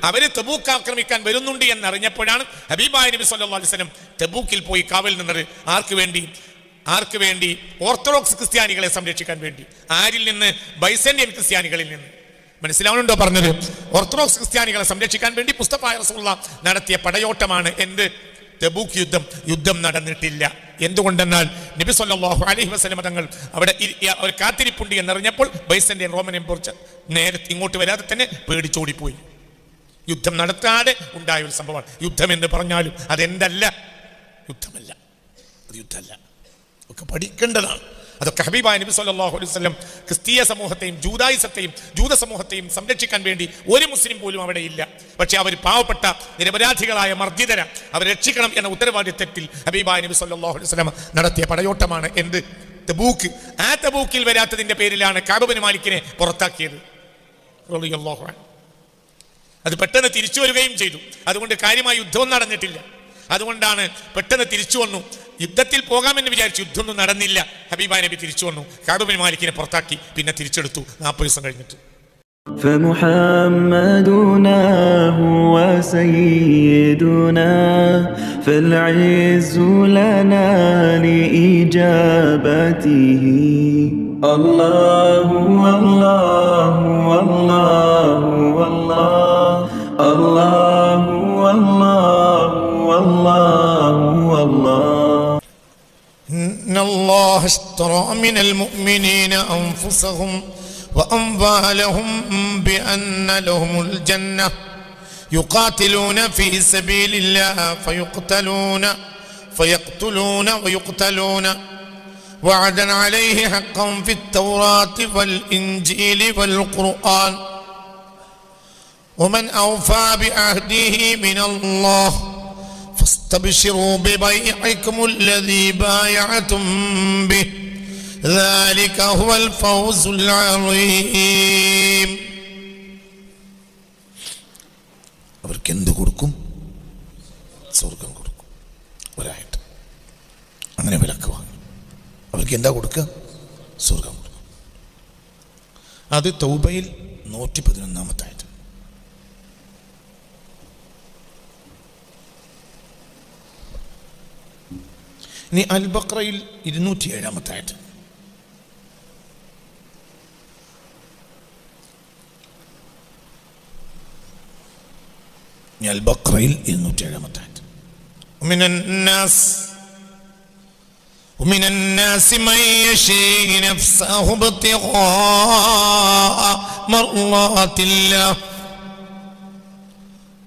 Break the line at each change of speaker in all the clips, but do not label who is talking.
അവര് തബൂക്ക് ആക്രമിക്കാൻ വരുന്നുണ്ട് എന്നറിഞ്ഞപ്പോഴാണ് ഹബീബായ നബി സല്ലല്ലാഹു അലൈഹി വസല്ലം തബൂക്കിൽ പോയി കാവൽ നിന്നത്. ആർക്ക് വേണ്ടി? ഓർത്തഡോക്സ് ക്രിസ്ത്യാനികളെ സംരക്ഷിക്കാൻ വേണ്ടി. ആരിൽ നിന്ന്? ബൈസന്റിയൻ ക്രിസ്ത്യാനികളിൽ നിന്ന്. മനസ്സിലാവുന്നുണ്ടോ പറഞ്ഞത്? ഓർത്തഡോക്സ് ക്രിസ്ത്യാനികളെ സംരക്ഷിക്കാൻ വേണ്ടി മുസ്തഫ റസൂലുള്ളാഹി നടത്തിയ പടയോട്ടമാണ് എന്ത്? തബൂക്ക് യുദ്ധം. യുദ്ധം നടന്നിട്ടില്ല. എന്തുകൊണ്ടെന്നാൽ നബി സല്ലല്ലാഹു അലൈഹി വസല്ലം തങ്ങൾ അവിടെ ഒരു കാത്തിരിപ്പുണ്ട് എന്നറിഞ്ഞപ്പോൾ ബൈസന്റിയൻ റോമൻ എംപയർ നേരത്തെ ഇങ്ങോട്ട് വരാതെ തന്നെ പേടിച്ചോടിപ്പോയി. യുദ്ധം നടത്താതെ ഉണ്ടായ ഒരു സംഭവമാണ്. യുദ്ധം എന്ന് പറഞ്ഞാലും അതെന്തല്ല, യുദ്ധമല്ല, അത് യുദ്ധമല്ല. ഒക്കെ പഠിക്കേണ്ടതാണ്. അതൊക്കെ ഹബീബായ നബി സല്ലല്ലാഹു അലൈഹി വസല്ലം ക്രിസ്തീയ സമൂഹത്തെയും ജൂത സമൂഹത്തെയും സംരക്ഷിക്കാൻ വേണ്ടി ഒരു മുസ്ലിം പോലും അവിടെ ഇല്ല. പക്ഷെ അവർ പാവപ്പെട്ട നിരപരാധികളായ മർദ്ദിതര അവർ രക്ഷിക്കണം എന്ന ഉത്തരവാദിത്തത്തിൽ ഹബീബായ നബി സല്ലല്ലാഹു അലൈഹി വസല്ലം നടത്തിയ പടയോട്ടമാണ് എന്ത്? തബൂക്ക്. ആ തബൂക്കിൽ വരാത്തതിന്റെ പേരിലാണ് കഅബ് ബിൻ മാലിക്കിനെ പുറത്താക്കിയത് റളിയല്ലാഹു അൻഹു. അത് പെട്ടെന്ന് തിരിച്ചു വരികയും ചെയ്തു. അതുകൊണ്ട് കാര്യമായി യുദ്ധവും നടന്നിട്ടില്ല. അതുകൊണ്ടാണ് പെട്ടെന്ന് തിരിച്ചു വന്നു. യുദ്ധത്തിൽ പോകാമെന്ന് വിചാരിച്ചു, യുദ്ധമൊന്നും നടന്നില്ല. ഹബീബായ നബി തിരിച്ചു വന്നു, കഅബ് ബിൻ മാലിക്കിനെ പുറത്താക്കി. പിന്നെ തിരിച്ചെടുത്തു 40 ദിവസം കഴിഞ്ഞിട്ട്.
فمحمدنا هو سيدنا فالعز لنا لإجابته الله والله والله والله الله والله والله والله
إن الله اشترى من المؤمنين أنفسهم وأموالهم بأن لهم الجنة يقاتلون في سبيل الله فيقتلون ويقتلون وعدا عليه حقا في التوراة والإنجيل والقرآن ومن أوفى بعهده من الله فاستبشروا ببيعكم الذي بايعتم به ذلك هو الفوز العظيم. അവർക്ക് എന്ത് കൊടുക്കും? സ്വർഗം കൊടുക്കും. ഒരായിട്ട് അങ്ങനെ വിലക്ക് വാങ്ങി അവർക്ക് എന്താ കൊടുക്കുക? സ്വർഗം കൊടുക്കും. അത് തൗബയിൽ 111 ആയത്. ഇനി അൽ ബഖറയിൽ 207 ആയത്. البقرة 207 ومن الناس من يشري نفسه ابتغاء مرضات الله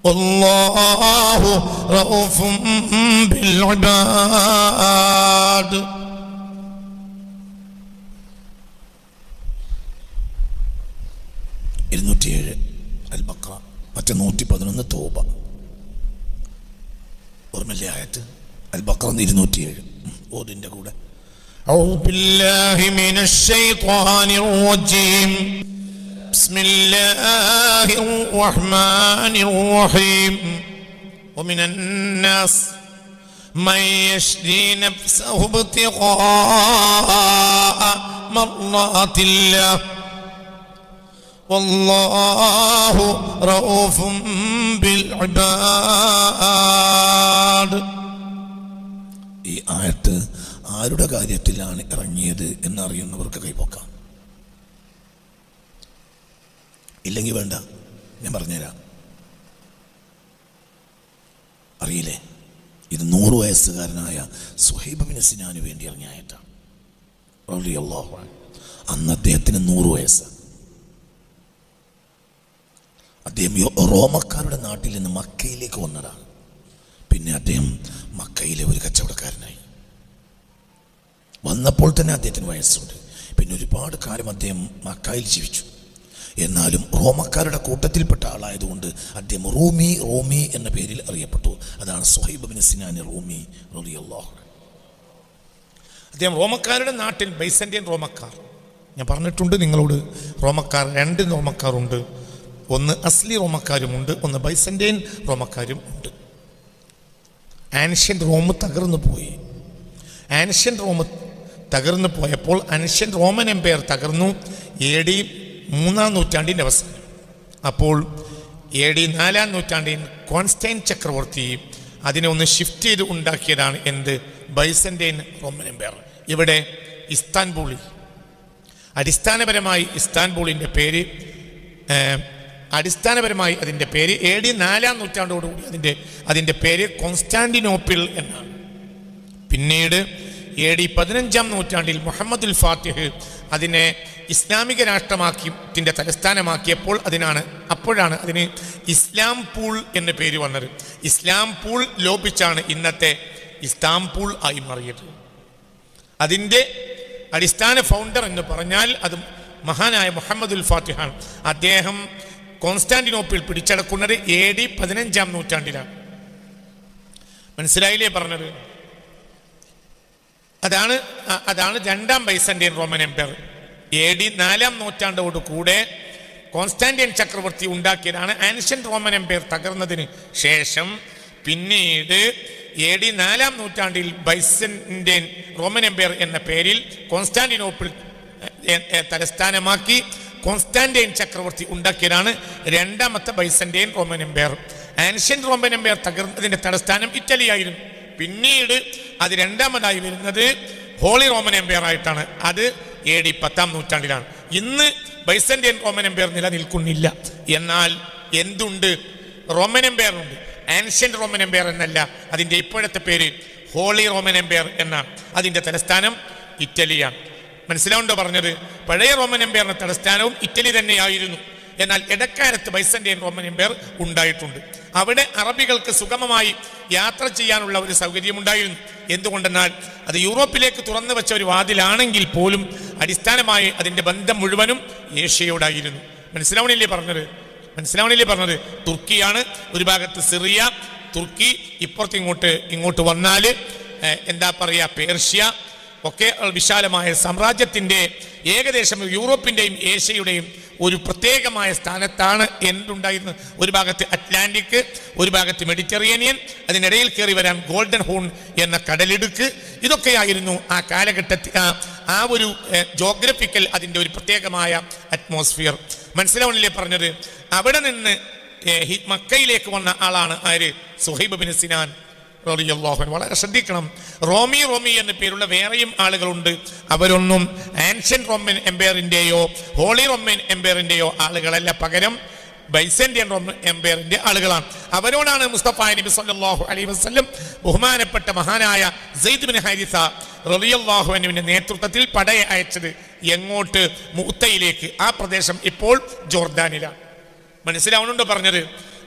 والله رؤوف بالعباد. അൽ ബഖറ. മറ്റേ 111 തൗബ. ഓർമ്മയില്ലേ ആയത്ത്? അൽ ബഖറ 207. ഓതിന്റെ കൂടെ أعوذ بالله من الشيطان الرجيم بسم الله الرحمن الرحيم ومن الناس من يشري نفسه ابتغاء مرضات الله والله رؤوف بالعباد. ഈ ആയത്ത് ആരുടെ കാര്യത്തിലാണ് ഇറങ്ങിയത് എന്നറിയുന്നവർക്ക് കൈപോക്കാം. ഇല്ലെങ്കിൽ വേണ്ട, ഞാൻ പറഞ്ഞുതരാം. അറിയില്ലേ? ഇത് 100 വയസ്സുകാരനായ സുഹൈബ് ബിൻ സിനാന് വേണ്ടി ഇറങ്ങിയ ആയത്താണ്. റളിയല്ലാഹു അൻഹു. അന്ന് അദ്ദേഹത്തിന് 100 വയസ്സ്. അദ്ദേഹം റോമക്കാരുടെ നാട്ടിൽ നിന്ന് മക്കയിലേക്ക് വന്നതാണ്. പിന്നെ അദ്ദേഹം മക്കയിലെ ഒരു കച്ചവടക്കാരനായി. വന്നപ്പോൾ തന്നെ അദ്ദേഹത്തിന് വയസ്സുണ്ട്. പിന്നെ ഒരുപാട് കാലം അദ്ദേഹം മക്കയിൽ ജീവിച്ചു. എന്നാലും റോമക്കാരുടെ കൂട്ടത്തിൽപ്പെട്ട ആളായതുകൊണ്ട് അദ്ദേഹം റൂമി എന്ന പേരിൽ അറിയപ്പെട്ടു. അതാണ് സുഹൈബ് ബിൻ സിനാൻ റൂമി റളിയല്ലാഹു അൻഹു. അദ്ദേഹം റോമക്കാരുടെ നാട്ടിൽ ബൈസന്റിയൻ റോമക്കാർ, ഞാൻ പറഞ്ഞിട്ടുണ്ട് നിങ്ങളോട്, റോമക്കാർ 2 റോമക്കാരുണ്ട്. ഒന്ന് അസ്ലി റോമക്കാരുമുണ്ട്, ഒന്ന് ബൈസന്റൈൻ റോമക്കാരും ഉണ്ട്. ആൻഷ്യൻ റോം തകർന്നു പോയി. ആൻഷ്യൻ റോം തകർന്നു പോയപ്പോൾ ആൻഷ്യൻ റോമൻ എംപയർ തകർന്നു. AD 3-ാം നൂറ്റാണ്ടിൻ്റെ അവസാനം. അപ്പോൾ AD 4-ാം നൂറ്റാണ്ടിൽ കോൺസ്റ്റൈൻ ചക്രവർത്തി അതിനെ ഒന്ന് ഷിഫ്റ്റ് ചെയ്ത് ഉണ്ടാക്കിയതാണ് എന്ത്? Byzantine Roman empire. ഇവിടെ ഇസ്താൻബൂളിൽ അടിസ്ഥാനപരമായി അതിൻ്റെ പേര് AD 4-ാം നൂറ്റാണ്ടോടുകൂടി അതിൻ്റെ പേര് കോൺസ്റ്റാന്റിനോപ്പിൾ എന്നാണ്. പിന്നീട് AD 15-ാം നൂറ്റാണ്ടിൽ മുഹമ്മദുൽ ഫാത്തിഹ് അതിനെ ഇസ്ലാമിക രാഷ്ട്രമാക്കിയതിൻ്റെ തലസ്ഥാനമാക്കിയപ്പോൾ അപ്പോഴാണ് അതിന് ഇസ്ലാംപൂൾ എന്ന പേര് വന്നത്. ഇസ്ലാംപൂൾ ലോപിച്ചാണ് ഇന്നത്തെ ഇസ്താംപൂൾ ആയി മാറിയത്. അതിൻ്റെ അടിസ്ഥാന ഫൗണ്ടർ എന്ന് പറഞ്ഞാൽ അത് മഹാനായ മുഹമ്മദുൽ ഫാത്തിഹാണ്. അദ്ദേഹം കോൺസ്റ്റാന്റിനോപ്പിൾ പിടിച്ചടക്കുന്നത് AD 15-ാം നൂറ്റാണ്ടിലാണ്. മനസ്സിലായില്ലേ പറഞ്ഞത്? അതാണ് രണ്ടാം ബൈസന്റൈൻ റോമൻ എംപയർ. AD 4-ാം നൂറ്റാണ്ടോട് കൂടെ കോൺസ്റ്റാന്റൈൻ ചക്രവർത്തി ഉണ്ടാക്കിയതാണ്. ആൻഷ്യന്റ് റോമൻ എംപയർ തകർന്നതിന് ശേഷം പിന്നീട് AD 4-ാം നൂറ്റാണ്ടിൽ ബൈസന്റൈൻ റോമൻ എംപയർ എന്ന പേരിൽ കോൺസ്റ്റാന്റിനോപ്പിൾ തലസ്ഥാനമാക്കി കോൺസ്റ്റാന്റൈൻ ചക്രവർത്തി ഉണ്ടാക്കിയതാണ് രണ്ടാമത്തെ Byzantine Roman empire. Ancient Roman empire തകർന്നതിന്റെ തലസ്ഥാനം ഇറ്റലി ആയിരുന്നു. പിന്നീട് അത് രണ്ടാമതായി വരുന്നത് ഹോളി റോമൻ എംപയർ ആയിട്ടാണ്. അത് AD 10-ാം നൂറ്റാണ്ടിലാണ്. ഇന്ന് ബൈസന്റൈൻ റോമൻ എംപയർ നിലനിൽക്കുന്നില്ല. എന്നാൽ എന്തുണ്ട്? റോമൻ എംപയർ ഉണ്ട്. ആൻഷ്യന്റ് റോമൻ എംപയർ എന്നല്ല, അതിൻ്റെ ഇപ്പോഴത്തെ പേര് ഹോളി റോമൻ എംപയർ എന്നാണ്. അതിൻ്റെ തലസ്ഥാനം ഇറ്റലിയാണ്. മനസ്സിലാവുണ്ടോ പറഞ്ഞത്? പഴയ റോമൻ എംപയറിന്റെ തലസ്ഥാനവും ഇറ്റലി തന്നെയായിരുന്നു. എന്നാൽ ഇടക്കാലത്ത് ബൈസന്റൈൻ റോമൻ എംപയർ ഉണ്ടായിട്ടുണ്ട്. അവിടെ അറബികൾക്ക് സുഗമമായി യാത്ര ചെയ്യാനുള്ള ഒരു സൗകര്യമുണ്ടായിരുന്നു. എന്തുകൊണ്ടെന്നാൽ അത് യൂറോപ്പിലേക്ക് തുറന്നു വെച്ച ഒരു വാതിലാണെങ്കിൽ പോലും അടിസ്ഥാനമായി അതിൻ്റെ ബന്ധം മുഴുവനും ഏഷ്യയോടായിരുന്നു. മനസ്സിലാവണില്ലേ പറഞ്ഞത്? തുർക്കിയാണ് ഒരു ഭാഗത്ത് സിറിയ, തുർക്കി ഇപ്പുറത്ത് ഇങ്ങോട്ട് വന്നാൽ എന്താ പറയുക, പേർഷ്യ ഒക്കെ വിശാലമായ സാമ്രാജ്യത്തിൻ്റെ ഏകദേശം യൂറോപ്പിൻ്റെയും ഏഷ്യയുടെയും ഒരു പ്രത്യേകമായ സ്ഥാനത്താണ് എന്തുണ്ടായിരുന്നത്. ഒരു ഭാഗത്ത് അറ്റ്ലാന്റിക്, ഒരു ഭാഗത്ത് മെഡിറ്ററേനിയൻ, അതിനിടയിൽ കയറി വരാൻ ഗോൾഡൻ ഹോൺ എന്ന കടലിടുക്ക്. ഇതൊക്കെയായിരുന്നു ആ കാലഘട്ടത്തിൽ ആ ഒരു ജോഗ്രഫിക്കൽ അതിൻ്റെ ഒരു പ്രത്യേകമായ അറ്റ്മോസ്ഫിയർ. മനസ്സിലാവണില്ലേ പറഞ്ഞത്? അവിടെ നിന്ന് മക്കയിലേക്ക് വന്ന ആളാണ് ആര്? സുഹൈബ് ബിൻ സിനാൻ റളിയല്ലാഹു അൻഹു. വളരെ ശ്രദ്ധിക്കണം. റോമി എന്ന പേരുള്ള വേറെയും ആളുകളുണ്ട്. അവരൊന്നും ആൻഷ്യന്റ് റോമൻ എംപയറിൻ്റെയോ ഹോളി റോമൻ എംപയറിൻ്റെയോ ആളുകളല്ല, പകരം ബൈസന്റൈൻ റോമൻ എംപയറിന്റെ ആളുകളാണ്. അവരോടാണ് മുസ്തഫ നബി സല്ലല്ലാഹു അലൈഹി വസല്ലം ബഹുമാനപ്പെട്ട മഹാനായ സെയ്ദ് ബിൻ ഹാരിസ റളിയല്ലാഹു അൻഹുവിന്റെ നേതൃത്വത്തിൽ പടയെ അയച്ചത്. എങ്ങോട്ട്? മുഅത്തയിലേക്ക്. ആ പ്രദേശം ഇപ്പോൾ ജോർദാനിലാണ്. മനസ്സിലാവുന്നുണ്ടോ പറഞ്ഞത്?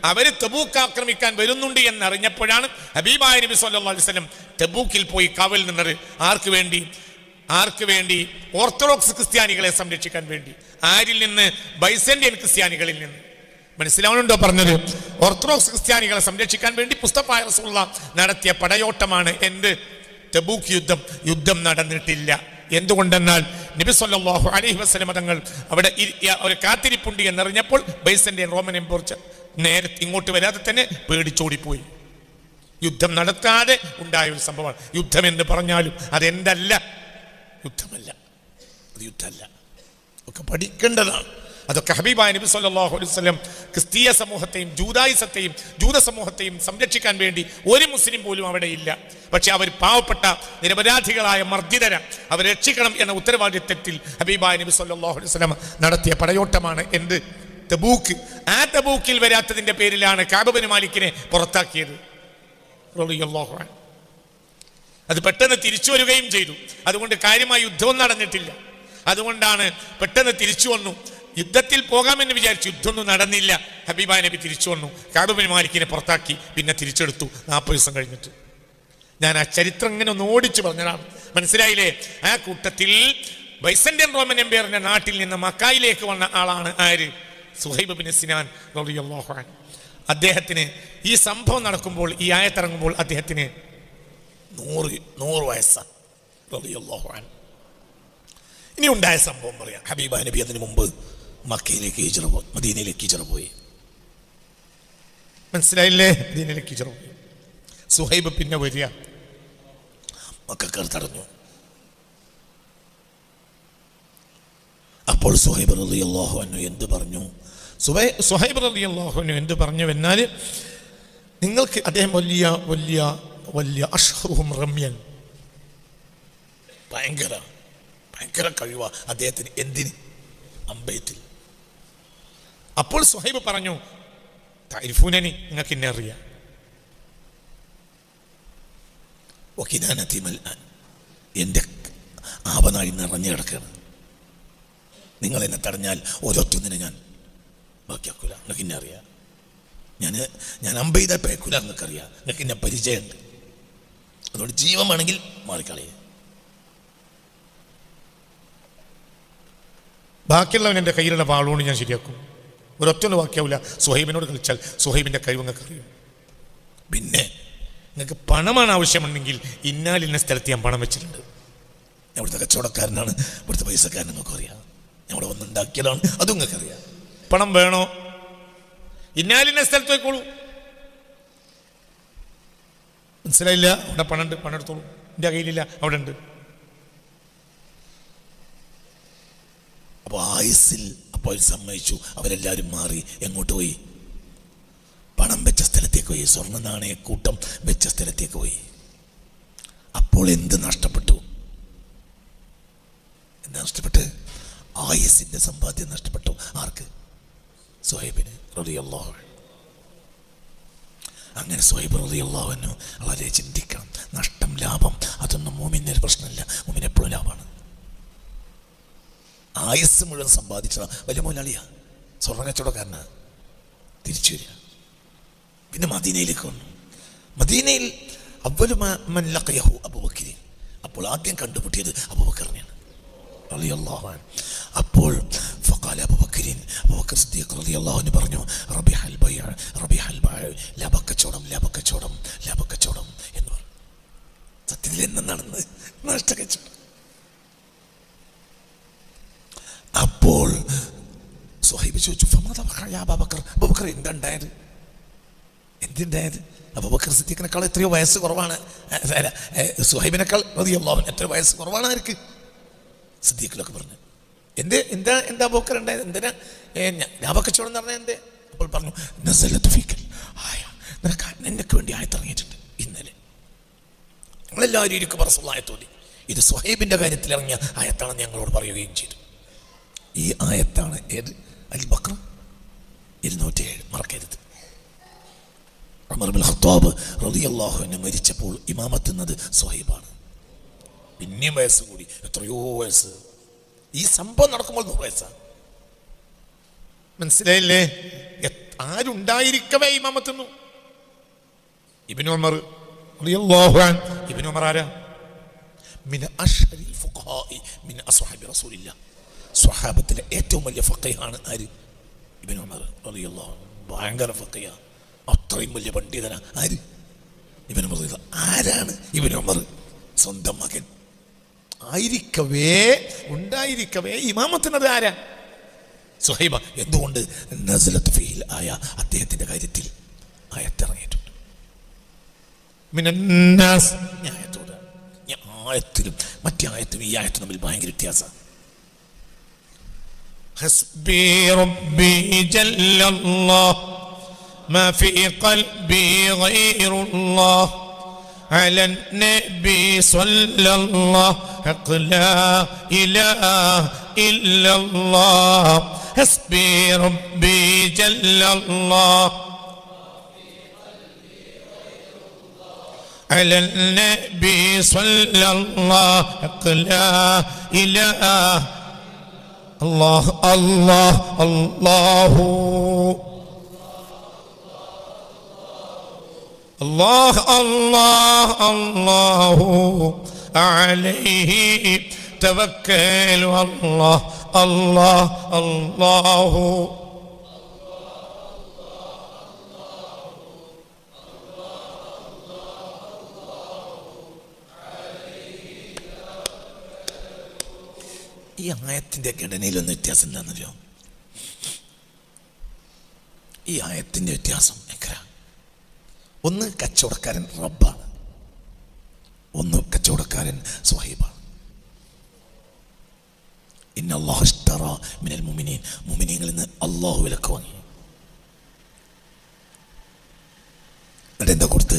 അവര് തബൂക്ക് ആക്രമിക്കാൻ വരുന്നുണ്ട് എന്നറിഞ്ഞപ്പോഴാണ് ഹബീബായ നബി സല്ലല്ലാഹു അലൈഹി വസല്ലം തബൂക്കിൽ പോയി കാവൽ നിന്നത്. ആർക്ക് വേണ്ടി? ഓർത്തഡോക്സ് ക്രിസ്ത്യാനികളെ സംരക്ഷിക്കാൻ വേണ്ടി. ആരിൽ നിന്ന്? ബൈസന്റൈൻ ക്രിസ്ത്യാനികളിൽ നിന്ന്. മനസ്സിലാവുന്നുണ്ടോ പറഞ്ഞത്? ഓർത്തഡോക്സ് ക്രിസ്ത്യാനികളെ സംരക്ഷിക്കാൻ വേണ്ടി മുസ്തഫ റസൂലുള്ളാഹി നടത്തിയ പടയോട്ടമാണ് എന്ത്? തബൂക്ക് യുദ്ധം നടന്നിട്ടില്ല. എന്തുകൊണ്ടെന്നാൽ നബി സല്ലല്ലാഹു അലൈഹി വസല്ലം തങ്ങൾ അവിടെ ഒരു കാത്തിരിപ്പുണ്ട് എന്നറിഞ്ഞപ്പോൾ ബൈസന്റൈൻ റോമൻ എംപയർ നേരത്തെ ഇങ്ങോട്ട് വരാതെ തന്നെ പേടിച്ചോടിപ്പോയി. യുദ്ധം നടത്താതെ ഉണ്ടായ ഒരു സംഭവമാണ്. യുദ്ധം എന്ന് പറഞ്ഞാലും അതെന്തല്ല, യുദ്ധമല്ല, അത് യുദ്ധമല്ല, ഒക്കെ പഠിക്കേണ്ടതാണ്. അതൊക്കെ ഹബീബായ നബി സല്ലല്ലാഹു അലൈഹി വസല്ലം ക്രിസ്തീയ സമൂഹത്തെയും ജൂത സമൂഹത്തെയും സംരക്ഷിക്കാൻ വേണ്ടി ഒരു മുസ്ലിം പോലും അവിടെ ഇല്ല. പക്ഷെ അവർ പാവപ്പെട്ട നിരപരാധികളായ മർദ്ദിതര അവർ രക്ഷിക്കണം എന്ന ഉത്തരവാദിത്വത്തിൽ ഹബീബായ നബി സല്ലല്ലാഹു അലൈഹി വസല്ലം നടത്തിയ പടയോട്ടമാണ് എന്ത്? തബൂക്ക്. ആ തബൂക്കിൽ വരാത്തതിന്റെ പേരിലാണ് കഅബ് ബിൻ മാലിക്കിനെ പുറത്താക്കിയത് റളിയല്ലാഹു അൻഹു. അത് പെട്ടെന്ന് തിരിച്ചു വരികയും ചെയ്തു. അതുകൊണ്ട് കാര്യമായി യുദ്ധവും നടന്നിട്ടില്ല. അതുകൊണ്ടാണ് പെട്ടെന്ന് തിരിച്ചു വന്നു. യുദ്ധത്തിൽ പോകാമെന്ന് വിചാരിച്ചു, യുദ്ധമൊന്നും നടന്നില്ല. ഹബീബായ നബി തിരിച്ചു വന്നു, കഅബ് ബിൻ മാലിക്കിനെ പുറത്താക്കി, പിന്നെ തിരിച്ചെടുത്തു 40 ദിവസം കഴിഞ്ഞിട്ട്. ഞാൻ ആ ചരിത്രം ഇങ്ങനെ ഒന്ന് ഓടിച്ചു പറഞ്ഞതാണ്. മനസ്സിലായില്ലേ? ആ കൂട്ടത്തിൽ ബൈസന്റൈൻ റോമൻ എംപയറിന്റെ നാട്ടിൽ നിന്ന് മക്കായിലേക്ക് വന്ന ആളാണ് ആര്? സുഹൈബ് ബിൻ സിനാൻ റളിയല്ലാഹു അൻഹു. അദ്ദേഹത്തിന് ഈ സംഭവം നടക്കുമ്പോൾ, ഈ ആയത്തിറങ്ങുമ്പോൾ അദ്ദേഹത്തിന് 100 വയസ്സാണ് റളിയല്ലാഹു അൻഹു. ഇനി ഉണ്ടായ സംഭവം പറയാം. ഹബീബ നബി അതിനു മുമ്പ് മദീനയിലേക്ക് ഹിജ്റ പോയി. മനസ്സിലായില്ലേ? മദീനയിലേക്ക് ഹിജ്റ പോയി. സുഹൈബ് പിന്നെ വരിക, മക്കക്കാർ തടഞ്ഞു. അപ്പോൾ സുഹൈബ് റളിയല്ലാഹു അൻഹു എന്ത് പറഞ്ഞു? സുഹൈബ് റളിയല്ലാഹു അൻഹു എന്ത് പറഞ്ഞു എന്നാൽ, നിങ്ങൾക്ക് അദ്ദേഹം വലിയ വലിയ വലിയ അഷ്ഹറുഹും റമ്യൻ, ഭയങ്കര ഭയങ്കര കഴിവാ അദ്ദേഹത്തിന്. എന്തിന്? അമ്പയത്തിൽ. അപ്പോൾ സുഹൈബ് പറഞ്ഞു, തഅരിഫൂനനി, നിങ്ങൾക്ക് എന്നെ അറിയാം. എൻ്റെ ആവനാഴി നിറഞ്ഞു കിടക്കുകയാണ്. നിങ്ങൾ എന്നെ തടഞ്ഞാൽ ഒരൊറ്റൊന്നിനെ ഞാൻ ബാക്കിയാക്കൂല. നിങ്ങൾക്ക് എന്നെ അറിയാം. ഞാൻ അമ്പെയ്ത പേക്കൂല. നിങ്ങൾക്കറിയാം. നിങ്ങൾക്ക് എന്നെ പരിചയമുണ്ട്. അതുകൊണ്ട് ജീവൻ വേണമെങ്കിൽ മാറിക്കളയെ. ബാക്കിയുള്ളവൻ എൻ്റെ കയ്യിലുള്ള വാളുകൊണ്ട് ഞാൻ ശരിയാക്കും. ഒരൊറ്റൊന്ന് ബാക്കിയാവില്ല. സുഹൈബിനോട് കളിച്ചാൽ സുഹൈബിൻ്റെ കഴിവ് നിങ്ങൾക്ക് അറിയും. പിന്നെ നിങ്ങൾക്ക് പണമാണ് ആവശ്യമുണ്ടെങ്കിൽ ഇന്നാലിന്ന സ്ഥലത്ത് ഞാൻ പണം വെച്ചിട്ടുണ്ട്. ഞാൻ ഇവിടുത്തെ കച്ചവടക്കാരനാണ്, ഇവിടുത്തെ പൈസക്കാരൻ നിങ്ങൾക്ക് അറിയാം. ഞാൻ ഇവിടെ വന്നുണ്ടാക്കിയതാണ്, അതും നിങ്ങൾക്ക് അറിയാം. പണം വേണോ? ഇന്നാലിന്ന സ്ഥലത്ത് പോയിക്കോളൂ. മനസ്സിലായില്ല? അവിടെ പണം ഉണ്ട്, പണം എടുത്തോളൂ. എൻ്റെ കയ്യിലില്ല, അവിടെ ഉണ്ട്. അപ്പോൾ ആയുസിൽ അപ്പോൾ സമ്മതിച്ചു. അവരെല്ലാവരും മാറി. എങ്ങോട്ട് പോയി? പണം വെച്ച സ്ഥലത്തേക്ക് പോയി. സ്വർണ്ണ നാണയക്കൂട്ടം വെച്ച സ്ഥലത്തേക്ക് പോയി. അപ്പോൾ എന്ത് നഷ്ടപ്പെട്ടു? എന്താ നഷ്ടപ്പെട്ട്? ആയുസിന്റെ സമ്പാദ്യം നഷ്ടപ്പെട്ടു. ആർക്ക്? സുഹൈബിന് റളിയല്ലാഹു അൻഹു. അങ്ങനെ സുഹൈബ് റളിയല്ലാഹു അൻഹു വളരെ ചിന്തിക്കണം. നഷ്ടം ലാഭം അതൊന്നും മുഅ്മിനിന് ഒരു പ്രശ്നമില്ല. മുഅ്മിൻ എപ്പോഴും ലാഭമാണ്. ആയുസ് മുഴുവൻ സമ്പാദിച്ചതാ. വലിയ മുതലാളിയാ, സ്വർണ്ണ കച്ചവടക്കാരനാ. തിരിച്ചു വരിക. പിന്നെ മദീനയിലേക്ക് വന്നു. മദീനയിൽ അവ്വലു മൻ ലഖയഹു അബൂബക്കർ. അപ്പോൾ ആദ്യം കണ്ടുമുട്ടിയത് അബൂബക്കറിനെയാണ് റളിയല്ലാഹു അൻഹു. അപ്പോൾ ഫഖാല അബൂബക്കർ സിദ്ദീഖ് റളിയല്ലാഹു അൻഹു പറഞ്ഞു, റബിഹൽ ബൈഅ റബിഹൽ ബൈഅ, ലാഭക്കച്ചവടം ലാഭക്കച്ചവടം ലാഭക്കച്ചവടം എന്ന് പറഞ്ഞു. സത്യത്തിൽ എന്ന് നടന്ന് നഷ്ടക്കച്ചവടം. അപ്പോൾ സുഹൈബ് ചോദിച്ചു, അബൂബക്കർ എന്താണ്ടായത്? എന്തുണ്ടായത്? അബൂബക്കർ സിദ്ദീഖിനേക്കാൾ എത്രയോ വയസ്സ് കുറവാണ്. സുഹൈബിനേക്കാൾ റളിയല്ലാഹു അൻഹു എത്ര വയസ്സ് കുറവാണ് ആർക്ക്? സിദ്ദീഖിലൊക്കെ പറഞ്ഞു. എന്താ അബൂബക്കർ ഉണ്ടായത്? എന്തിനാ ലാഭക്കച്ചവടം എന്ന് പറഞ്ഞാൽ എന്തേ? അപ്പോൾ പറഞ്ഞു, നസലത്ത് ഫീക്കൽ ആയ, നിനക്ക് വേണ്ടി ആയത്തിറങ്ങിയിട്ടുണ്ട് ഇന്നലെ. നമ്മളെല്ലാവരും ഇരിക്കും റസൂലുള്ളാഹിത്തോടി. ഇത് സുഹൈബിന്റെ കാര്യത്തിൽ ഇറങ്ങിയ ആയത്താണെന്ന് ഞങ്ങളോട് പറയുകയും ചെയ്തു. ഈ ആയത്താണ് ഏത്? അൽ ബഖറ 207. മറക്കരുത്. ഉമർ ഇബ്നുൽ ഖത്താബ് റളിയല്ലാഹു അൻഹു മരിച്ചപ്പോൾ ഇമാമത്തുന്നത് സുഹൈബാണ്. പിന്നെയും വയസ്സ് കൂടി. എത്രയോ വയസ്സ്. ഈ സംഭവം നടക്കുമ്പോൾ 100 വയസ്സാണ്. മനസ്സിലായില്ലേ? ആരുണ്ടായിരിക്കവേ ഇമാമത്തുന്നു. ഇബ്നു ഉമർ റളിയല്ലാഹു അൻഹു. ഇബ്നു ഉമർ ആരാ? മിൻ അഷ്ഹരിൽ ഫുഖഹാഇ മിൻ അസ്ഹാബി റസൂലില്ലാഹ്. സ്വഹാബത്തിലെ ഏറ്റവും വലിയ ഫഖീഹാണ് ആര്? ഇബ്നു ഉമർ റളിയല്ലാഹു അൻഹു. ഭയങ്കര ഫഖീഹ. അത്രയും വലിയ പണ്ഡിതനാ. ആര്? ഇബ്നു ഉമർ. ആരാണ് ഇബ്നു ഉമർ? സ്വന്തം മകൻ ഉണ്ടായിരിക്കവേ ഇമാമത്തിനത് ആരാ? സുഹൈബ. എന്തുകൊണ്ട്? നസലത്ത് ഫീൽ ആയ, അദ്ദേഹത്തിന്റെ കാര്യത്തിൽ ആയത്തിറങ്ങിയിട്ടുണ്ട്. മിനന്നാസ്. ആയത്തോട് ആയത്തിലും മറ്റേ ആയത്തിലും ഈ ആയത്തും തമ്മിൽ ഭയങ്കര വ്യത്യാസമാണ്. ഹസ്ബി റബ്ബി ജല്ലല്ലാഹ് മാ ഫീ ഖൽബി ഗൈറുല്ലാഹ് على النبي صلى الله لا إله إلا الله حسبي ربي جل الله على النبي صلى الله لا إله الله الله الله الله الله الله عليه توكل الله الله الله ഈ ആയത്തിന്റെ ഘടനയിലൊന്നും വ്യത്യാസം എന്താണെന്നറിയോ? ഈ ആയത്തിന്റെ വ്യത്യാസം എങ്ങനെ? ഒന്ന് കച്ചവടക്കാരൻ റബ്ബാണ്, ഒന്ന് കച്ചവടക്കാരൻ സുഹൈബാണ്.
ഇന്നല്ലാഹു ഇശ്തറ മിനൽ മുഅ്മിനീൻ, മുഅ്മിനീങ്ങളിൽ നിന്ന് അല്ലാഹു വിലക്ക് വാങ്ങി. എന്താ കൊടുത്ത്?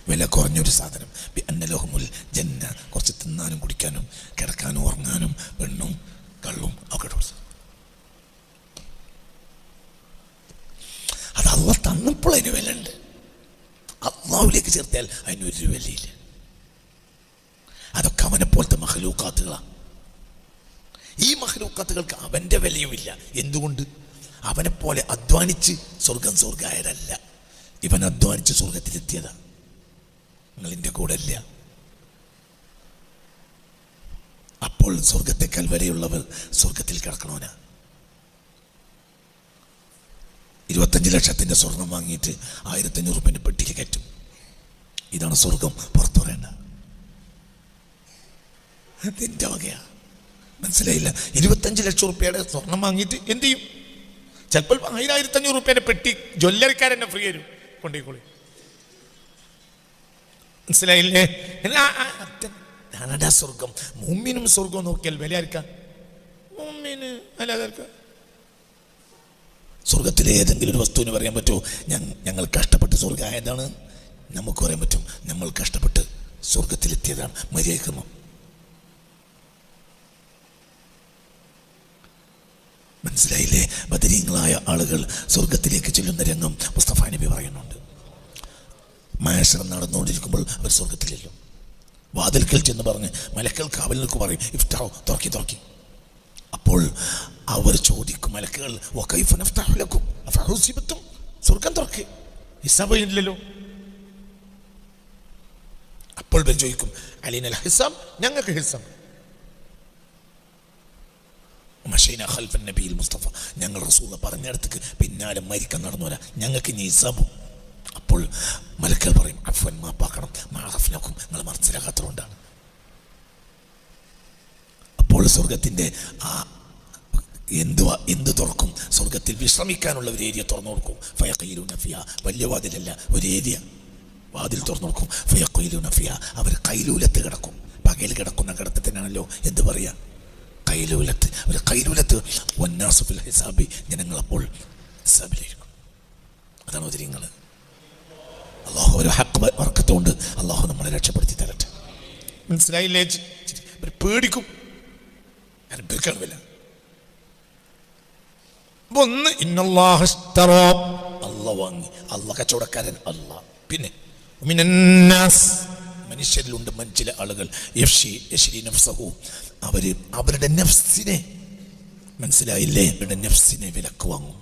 വില കുറഞ്ഞൊരു സാധനം. ബിഅന്ന ലഹുമുൽ ജന്ന, കുറച്ച് തിന്നാനും കുടിക്കാനും കിടക്കാനും ഉറങ്ങാനും പെണ്ണും കള്ളും ഒക്കെ കൊടുത്തു. അത് അള്ളാഹ് തന്നപ്പോൾ അതിന് വില ഉണ്ട്. അള്ളാഹുവിലേക്ക് ചേർത്താൽ അതിനൊരു വിലയില്ല. അതൊക്കെ അവനെ പോലത്തെ മഖ്ലൂഖാത്തുകളാണ്. ഈ മഖ്ലൂഖാത്തുകൾക്ക് അവൻ്റെ വിലയുമില്ല. എന്തുകൊണ്ട്? അവനെപ്പോലെ അധ്വാനിച്ച് സ്വർഗമായതല്ല. ഇവൻ അധ്വാനിച്ച് സ്വർഗത്തിലെത്തിയതാണ്. നിങ്ങളിൻ്റെ കൂടെ ഇല്ല. അപ്പോൾ സ്വർഗത്തെക്കാൾ വരെയുള്ളവർ സ്വർഗത്തിൽ കിടക്കണോനാ. 25 ലക്ഷത്തിൻ്റെ സ്വർണം വാങ്ങിയിട്ട് 1500 രൂപേൻ്റെ പെട്ടിയിൽ കയറ്റും. ഇതാണ് സ്വർഗം. പുറത്തു പറയണ്ട, നിന്റെ വകയാ. മനസ്സിലായില്ല? 25 ലക്ഷം റുപ്യയുടെ സ്വർണം വാങ്ങിയിട്ട് എന്ത് ചെയ്യും? ചിലപ്പോൾ 1500 രൂപേൻ്റെ പെട്ടി ജ്വല്ലറിക്കാരെന്നെ ഫ്രീ തരും, കൊണ്ടേക്കോളി. മനസ്സിലായില്ലേ? സ്വർഗം. മുഅ്മിനും സ്വർഗം നോക്കിയാൽ വില ആർക്കാ? മുഅ്മിന് അല്ലാതെ സ്വർഗത്തിലെ ഏതെങ്കിലും ഒരു വസ്തുവിന് പറയാൻ പറ്റുമോ ഞങ്ങൾ കഷ്ടപ്പെട്ട് സ്വർഗം ആയതാണ്? നമുക്ക് പറയാൻ പറ്റും നമ്മൾ കഷ്ടപ്പെട്ട് സ്വർഗത്തിലെത്തിയതാണ്. മര്യാദ. മനസ്സിലായില്ലേ? ബദരീങ്ങളായ ആളുകൾ സ്വർഗത്തിലേക്ക് ചെല്ലുന്ന രംഗം മുസ്തഫ നബി പറയുന്നുണ്ട്. മഹ്ശർ നടന്നുകൊണ്ടിരിക്കുമ്പോൾ അവർ സ്വർഗത്തിലല്ലോ. വാതിൽക്കൽ ചെന്ന് പറഞ്ഞ് മലക്കൾ കാവലിനൊക്കെ പറയും, ഇഫ്താഹ്, തുറക്കി. അപ്പോൾ അവർ ചോദിക്കും, മലക്കുകൾ, സ്വർഗം തുറക്ക്, ഹിസാബ് ഇല്ലല്ലോ. അപ്പോൾ ഇവർ ചോദിക്കും, അലൈനൽ ഹിസാബ്, ഞങ്ങൾക്ക് ഹിസാബ്. മുസ്തഫ, ഞങ്ങൾ റസൂൽ പറഞ്ഞിടത്തേക്ക് പിന്നാലെ മരിക്കാൻ നടന്നു വരാം, ഞങ്ങൾക്ക് ഇനി ഹിസാബും. അപ്പോൾ മലക്കൾ പറയും, അഫ്വൻ, മാപ്പാക്കണം, മാഫ്നക്കും, നിങ്ങൾ മനസ്സിലാക്കാത്തതുകൊണ്ടാണ്. അപ്പോൾ സ്വർഗത്തിൻ്റെ എന്ത് തുറക്കും? സ്വർഗത്തിൽ വിശ്രമിക്കാനുള്ള ഒരു ഏരിയ തുറന്നു കൊടുക്കും. ഫയഖീലൂന ഫിഹാ, വലിയ വാതിലല്ല, ഒരു ഏരിയ വാതിൽ തുറന്നു കൊടുക്കും. ഫയഖീലൂന ഫിഹാ, അവർ കൈലൂലത്ത് കിടക്കും. പകൽ കിടക്കുന്ന കിടത്തത്തിനാണല്ലോ എന്ത് പറയാ? കൈലൂലത്ത്. ഒരു കൈലൂലത്ത്. വന്നാസു ഫിൽ ഹിസാബി, ജനങ്ങളപ്പോൾ ഹിസാബിലിരിക്കും. അതാണ് ഉദരിങ്ങൾ. അള്ളാഹു ഒരു ഹക്ക് വർക്കത്തുകൊണ്ട് അള്ളാഹു നമ്മളെ രക്ഷപ്പെടുത്തി തരട്ടെ.
മനസ്സിലായില്ലേ? പേടിക്കും. പേടിക്കാണില്ല. ഒന്ന്
അള്ളാഹ് വാങ്ങി, അള്ളാഹ് കച്ചവടക്കാരൻ അള്ളാഹ്. പിന്നെ മനുഷ്യരിലുണ്ട് ചില ആളുകൾ അവരുടെ നഫ്സിനെ, മനസ്സിലായില്ലേ, അവരുടെ നഫ്സിനെ വിലക്ക് വാങ്ങും.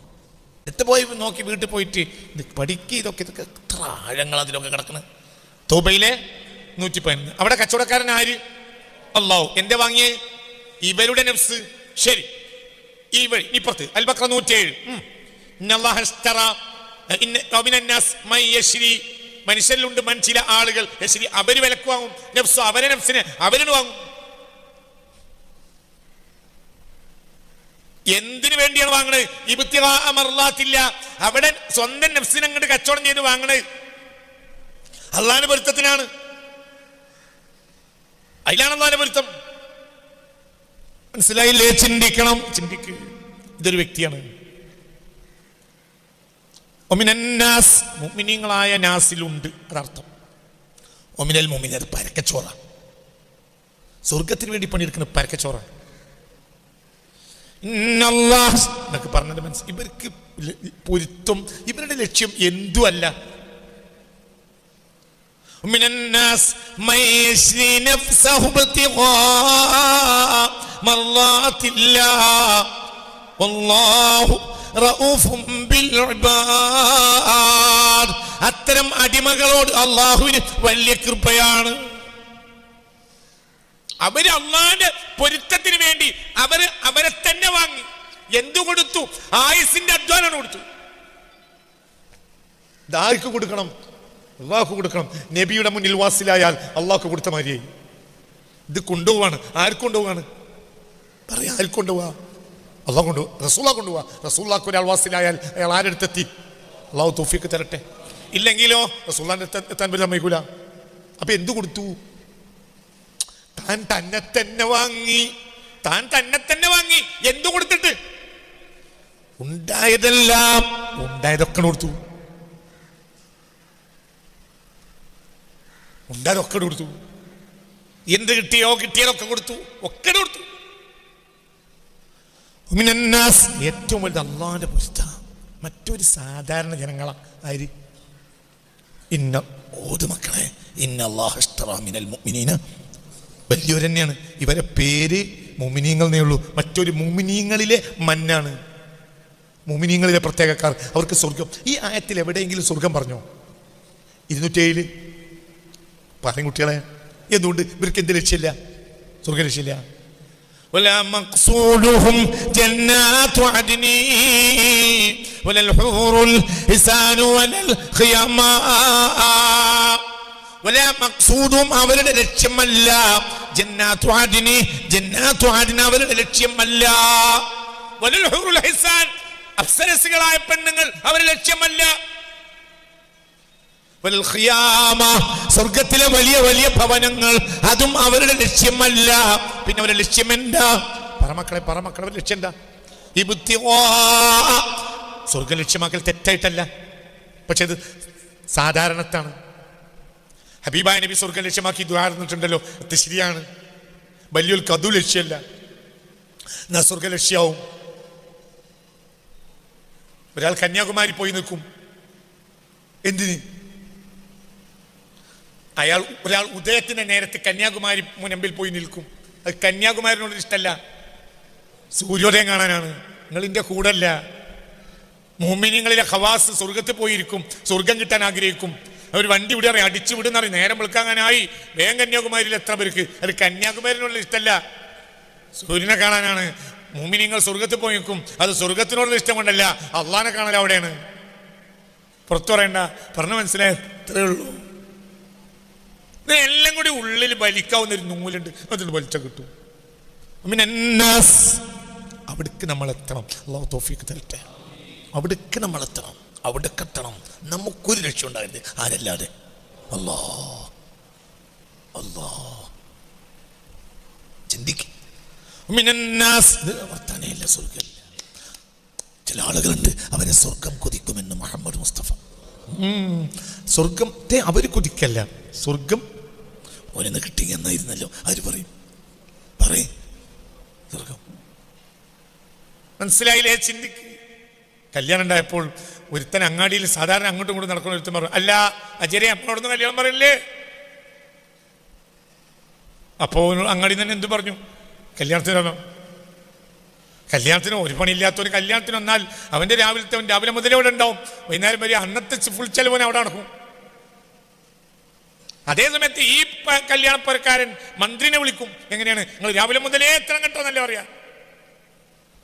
എടുത്തു പോയി നോക്കി വീട്ടിൽ പോയിട്ട് ഇത് പഠിക്കുക. ഇതൊക്കെ എത്ര ആഴങ്ങൾ അതിലൊക്കെ കിടക്കുന്നത്. തൗബയിലെ 111. അവിടെ കച്ചവടക്കാരൻ ആര്? അല്ലാഹു. എന്റെ വാങ്ങിയേ? ഇവരുടെ നഫ്സ്. ശരി, ഈ വഴി ഇപ്പുറത്ത് അൽ-ബഖറ 107. മനുഷ്യരിലുണ്ട് ചില ആളുകൾ അവര് വിലക്ക് വാങ്ങും. നഫ്സ്, അവരെ നഫ്സിനെ അവരോട് വാങ്ങും. എന്തിനു വേണ്ടിയാണ് വാങ്ങണത്? ഇബ്തിഗാഅ, അവിടെ സ്വന്തം നഫ്സിനെ അങ്ങോട്ട് കച്ചവടം ചെയ്ത് വാങ്ങണത് അള്ളാഹിന്റെ പൊരുത്തത്തിനാണ്. അതിലാണ് അള്ളാഹിന്റെ പൊരുത്തം. മനസ്സിലായില്ലേ? ചിന്തിക്കണം. ഇതൊരു വ്യക്തിയാണ്. മുഅ്മിനീങ്ങളായ നാസിലുണ്ട്, അതർത്ഥം. ഒമിനൽ മുഅ്മിൻ, അത് പരക്കച്ചോറ. സ്വർഗത്തിന് വേണ്ടി പണിയെടുക്കുന്ന പരക്കച്ചോറ എന്നൊക്കെ പറഞ്ഞത് മനസ്സിൽ. ഇവർക്ക് പൊരുത്തം, ഇവരുടെ ലക്ഷ്യം എന്തുമല്ല. അത്തരം അടിമകളോട് അള്ളാഹുവിന് വലിയ കൃപയാണ്. അവര് അള്ളാഹിന്റെ പൊരുത്തത്തിന് വേണ്ടി അവരെ തന്നെ വാങ്ങി. എന്തു കൊടുത്തു? ആയുസിന്റെ അധ്വാനം കൊടുത്തു. ഇതാർക്ക് കൊടുക്കണം? അള്ളാഹു കൊടുക്കണം. നബിയുടെ മുന്നിൽ വാസിലായാൽ അള്ളാഹു കൊടുത്ത മാതിരിയായി. ഇത് കൊണ്ടുപോവാണ്. ആർക്ക് കൊണ്ടുപോവാണ്? പറയാ, ആർക്ക് കൊണ്ടുപോവാ? അള്ളാഹു കൊണ്ടുപോവാ. റസൂല കൊണ്ടുപോവാ. റസൂലുള്ളാഹിക്ക് ഒരാൾ വാസിലായാൽ അയാൾ ആരെടുത്തെത്തി? അള്ളാഹു തൗഫീഖ് തരട്ടെ. ഇല്ലെങ്കിലോ റസൂലുള്ളാഹിന്റെ എത്താൻ പറ്റാൻ സമ്മതിക്കൂല. അപ്പൊ എന്തു കൊടുത്തു? താൻ തന്നെ വാങ്ങി. വാങ്ങി. എന്തു കൊടുത്തിട്ട്? ഉണ്ടായതെല്ലാം ഉണ്ടായതൊക്കെ കൊടുത്തു. ഉണ്ടായതൊക്കെ കൊടുത്തു. എന്ത് കിട്ടിയോ കിട്ടിയതൊക്കെ കൊടുത്തു, ഒക്കെ കൊടുത്തു. മിനന്നാസ് ഏറ്റവും വലുത് അള്ളാന്റെ പൊരുത്ത. മറ്റൊരു സാധാരണ ജനങ്ങളാ ആര്? ഇന്ന ഓത് മക്കളെ, ഇന്നല്ലാഹു ഇശ്തറാ മിനൽ മുഅ്മിനീന. വലിയവർ തന്നെയാണ്. ഇവരെ പേര് മുഅ്മിനീങ്ങൾ എന്നേ ഉള്ളൂ. മറ്റൊരു മുഅ്മിനീങ്ങളിലെ മന്നാണ്. മുഅ്മിനീങ്ങളിലെ പ്രത്യേകക്കാർ, അവർക്ക് സ്വർഗം. ഈ ആയത്തിൽ എവിടെയെങ്കിലും സ്വർഗം പറഞ്ഞോ? 207 പറയും കുട്ടികളെ. എന്തുകൊണ്ട്? ഇവർക്ക് എന്ത് ലക്ഷ്യമില്ല? സ്വർഗ ലക്ഷ്യമില്ല. ولا مقصودهم جنات عدن ولا الحور الحسان ولا الخيام ولا مقصودهم അവരുടെ ലക്ഷ്യമല്ല ജന്നാത്തു അദ്ൻ. ജന്നാത്തു അദ്ൻ അവരുടെ ലക്ഷ്യമല്ല. ولا الحور الحسان അപ്സരസുകളായ പെണ്ണുങ്ങൾ അവരുടെ ലക്ഷ്യമല്ല. വൽ ഖിയാമ സ്വർഗ്ഗത്തിലെ വലിയ വലിയ ഭവനങ്ങൾ അതും അവരുടെ ലക്ഷ്യമല്ല. പിന്നെ അവരുടെ ലക്ഷ്യം എന്താ? പറമക്കളെ ലക്ഷ്യം എന്താ? സ്വർഗ ലക്ഷ്യമാക്കൽ തെറ്റായിട്ടല്ല, പക്ഷെ ഇത് സാധാരണത്താണ്. ഹബീബായ നബി സ്വർഗ ലക്ഷ്യമാക്കി ദുആ ചെയ്തിട്ടുണ്ടല്ലോ, അത് ശരിയാണ്. വലിയൊരു കതു ലക്ഷ്യമല്ല, എന്നാ സ്വർഗ ലക്ഷ്യമാവും. ഒരാൾ കന്യാകുമാരി പോയി നിൽക്കും. എന്തിന്? ഒരാൾ ഉദയത്തിന്റെ നേരത്തെ കന്യാകുമാരി മുനമ്പിൽ പോയി നിൽക്കും. അത് കന്യാകുമാരിനോട് ഇഷ്ടമല്ല, സൂര്യോദയം കാണാനാണ്. നിങ്ങളിന്റെ കൂടല്ല. മുഅ്മിനീങ്ങളിലെ ഖവാസ് സ്വർഗത്തിൽ പോയിരിക്കും, സ്വർഗം കിട്ടാൻ ആഗ്രഹിക്കും. അവർ വണ്ടി ഇവിടെ അറിയാം, അടിച്ചു വിടുന്നറിയും. നേരം വെളുക്കാനായി വേഗം കന്യാകുമാരിയിൽ എത്ര പേർക്ക്. അത് കന്യാകുമാരിനോട് ഇഷ്ടമല്ല, സൂര്യനെ കാണാനാണ്. മുഅ്മിനീങ്ങൾ സ്വർഗത്തിൽ പോയി നിൽക്കും. അത് സ്വർഗത്തിനോടുള്ള ഇഷ്ടം കൊണ്ടല്ല, അള്ളാനെ കാണാൻ അവിടെയാണ്. പുറത്തു പറയണ്ട, പറഞ്ഞു മനസ്സിലായ അത്രേ ഉള്ളൂ. എല്ലാം കൂടി ഉള്ളിൽ വലിക്കാവുന്ന ഒരു നൂലുണ്ട്, അതിൽ വലിച്ച കിട്ടും. അവിടേക്ക് നമ്മൾ എത്തണം. അല്ലാഹു തൗഫീഖ് തരട്ടെ. അവിടേക്ക് നമ്മൾ എത്തണം, അവിടേക്ക് എത്തണം. നമുക്കൊരു ലക്ഷ്യം ഉണ്ടായിരുന്നു, ആരല്ലാതെ ചിന്തിക്കും. വർത്താനല്ല, സ്വർഗമില്ല. ചില ആളുകളുണ്ട്, അവരെ സ്വർഗം കൊതിക്കുമെന്ന് മുഹമ്മദ് മുസ്തഫ. സ്വർഗത്തെ അവർ കൊതിക്കല്ല, സ്വർഗം ഓരോന്ന് കിട്ടി എന്നായിരുന്നല്ലോ ആര് പറയും. സ്വർഗം മനസ്സിലായില്ലേ? ചിന്തിക്ക്. കല്യാണം ഉണ്ടായപ്പോൾ ഒരുത്തൻ അങ്ങാടിയിൽ സാധാരണ അങ്ങോട്ടും ഇങ്ങോട്ടും നടക്കുന്ന ഒരുത്തൻ പറഞ്ഞു, അല്ല അജരെ നമ്മളോടൊന്ന് കല്യാണം പറയില്ലേ? അപ്പോ അങ്ങാടി തന്നെ എന്ത് പറഞ്ഞു? കല്യാണത്തിനാണോ? കല്യാണത്തിന് ഒരു പണിയില്ലാത്തവന് കല്യാണത്തിന് വന്നാൽ അവന്റെ രാവിലെ മുതലേ അവിടെ ഉണ്ടാവും, വൈകുന്നേരം വരെ അന്നത്തെ ഫുൾ ചെലവന് അവിടെ നടക്കും. അതേ സമയത്ത് ഈ കല്യാണപ്പരക്കാരൻ മന്ത്രിനെ വിളിക്കും. എങ്ങനെയാണ്? നിങ്ങൾ രാവിലെ മുതലേ എത്ര കേട്ടോ എന്നല്ലേ പറയാ.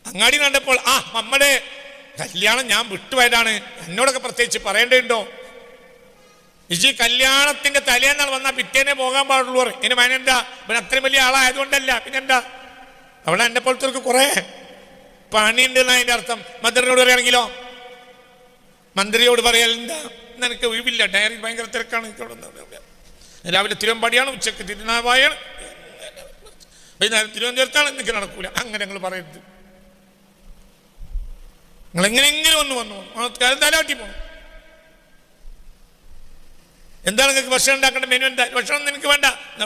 അങ്ങാടി കണ്ടപ്പോൾ നമ്മുടെ കല്യാണം ഞാൻ വിട്ടുപോയതാണ്, എന്നോടൊക്കെ പ്രത്യേകിച്ച് പറയേണ്ടതുണ്ടോ? ഈ കല്യാണത്തിന്റെ തലേന്നാൾ വന്നാൽ പിറ്റേനെ പോകാൻ പാടുള്ളൂ. എന്നെ മകനെന്താ, പിന്നെ അത്രയും വലിയ ആളായതുകൊണ്ടല്ല, പിന്നെന്താ? അവിടെ എന്നെ പോലത്തെ കുറെ പണിയുണ്ട് എന്നാ അതിന്റെ അർത്ഥം. മന്ത്രിയോട് പറയുകയാണെങ്കിലോ, മന്ത്രിയോട് പറയാൽ എന്താ, നിനക്ക് ഒഴിവില്ല, ഡയറി ഭയങ്കര തിരക്കാണ്, രാവിലെ തിരുവമ്പാടിയാണ്, ഉച്ചക്ക് തിരുനാവായാണ്, വൈകുന്നേരം തിരുവനന്തപുരത്താണ്, എനിക്ക് നടക്കൂല. അങ്ങനെ ഞങ്ങൾ പറയരുത്. നിങ്ങൾ എങ്ങനെയെങ്കിലും ഒന്ന് വന്നു തലാട്ടി പോകണം. എന്താണ് നിങ്ങൾക്ക് ഭക്ഷണം ഉണ്ടാക്കേണ്ട മെനു? എന്താ ഭക്ഷണം? നിനക്ക് വേണ്ട,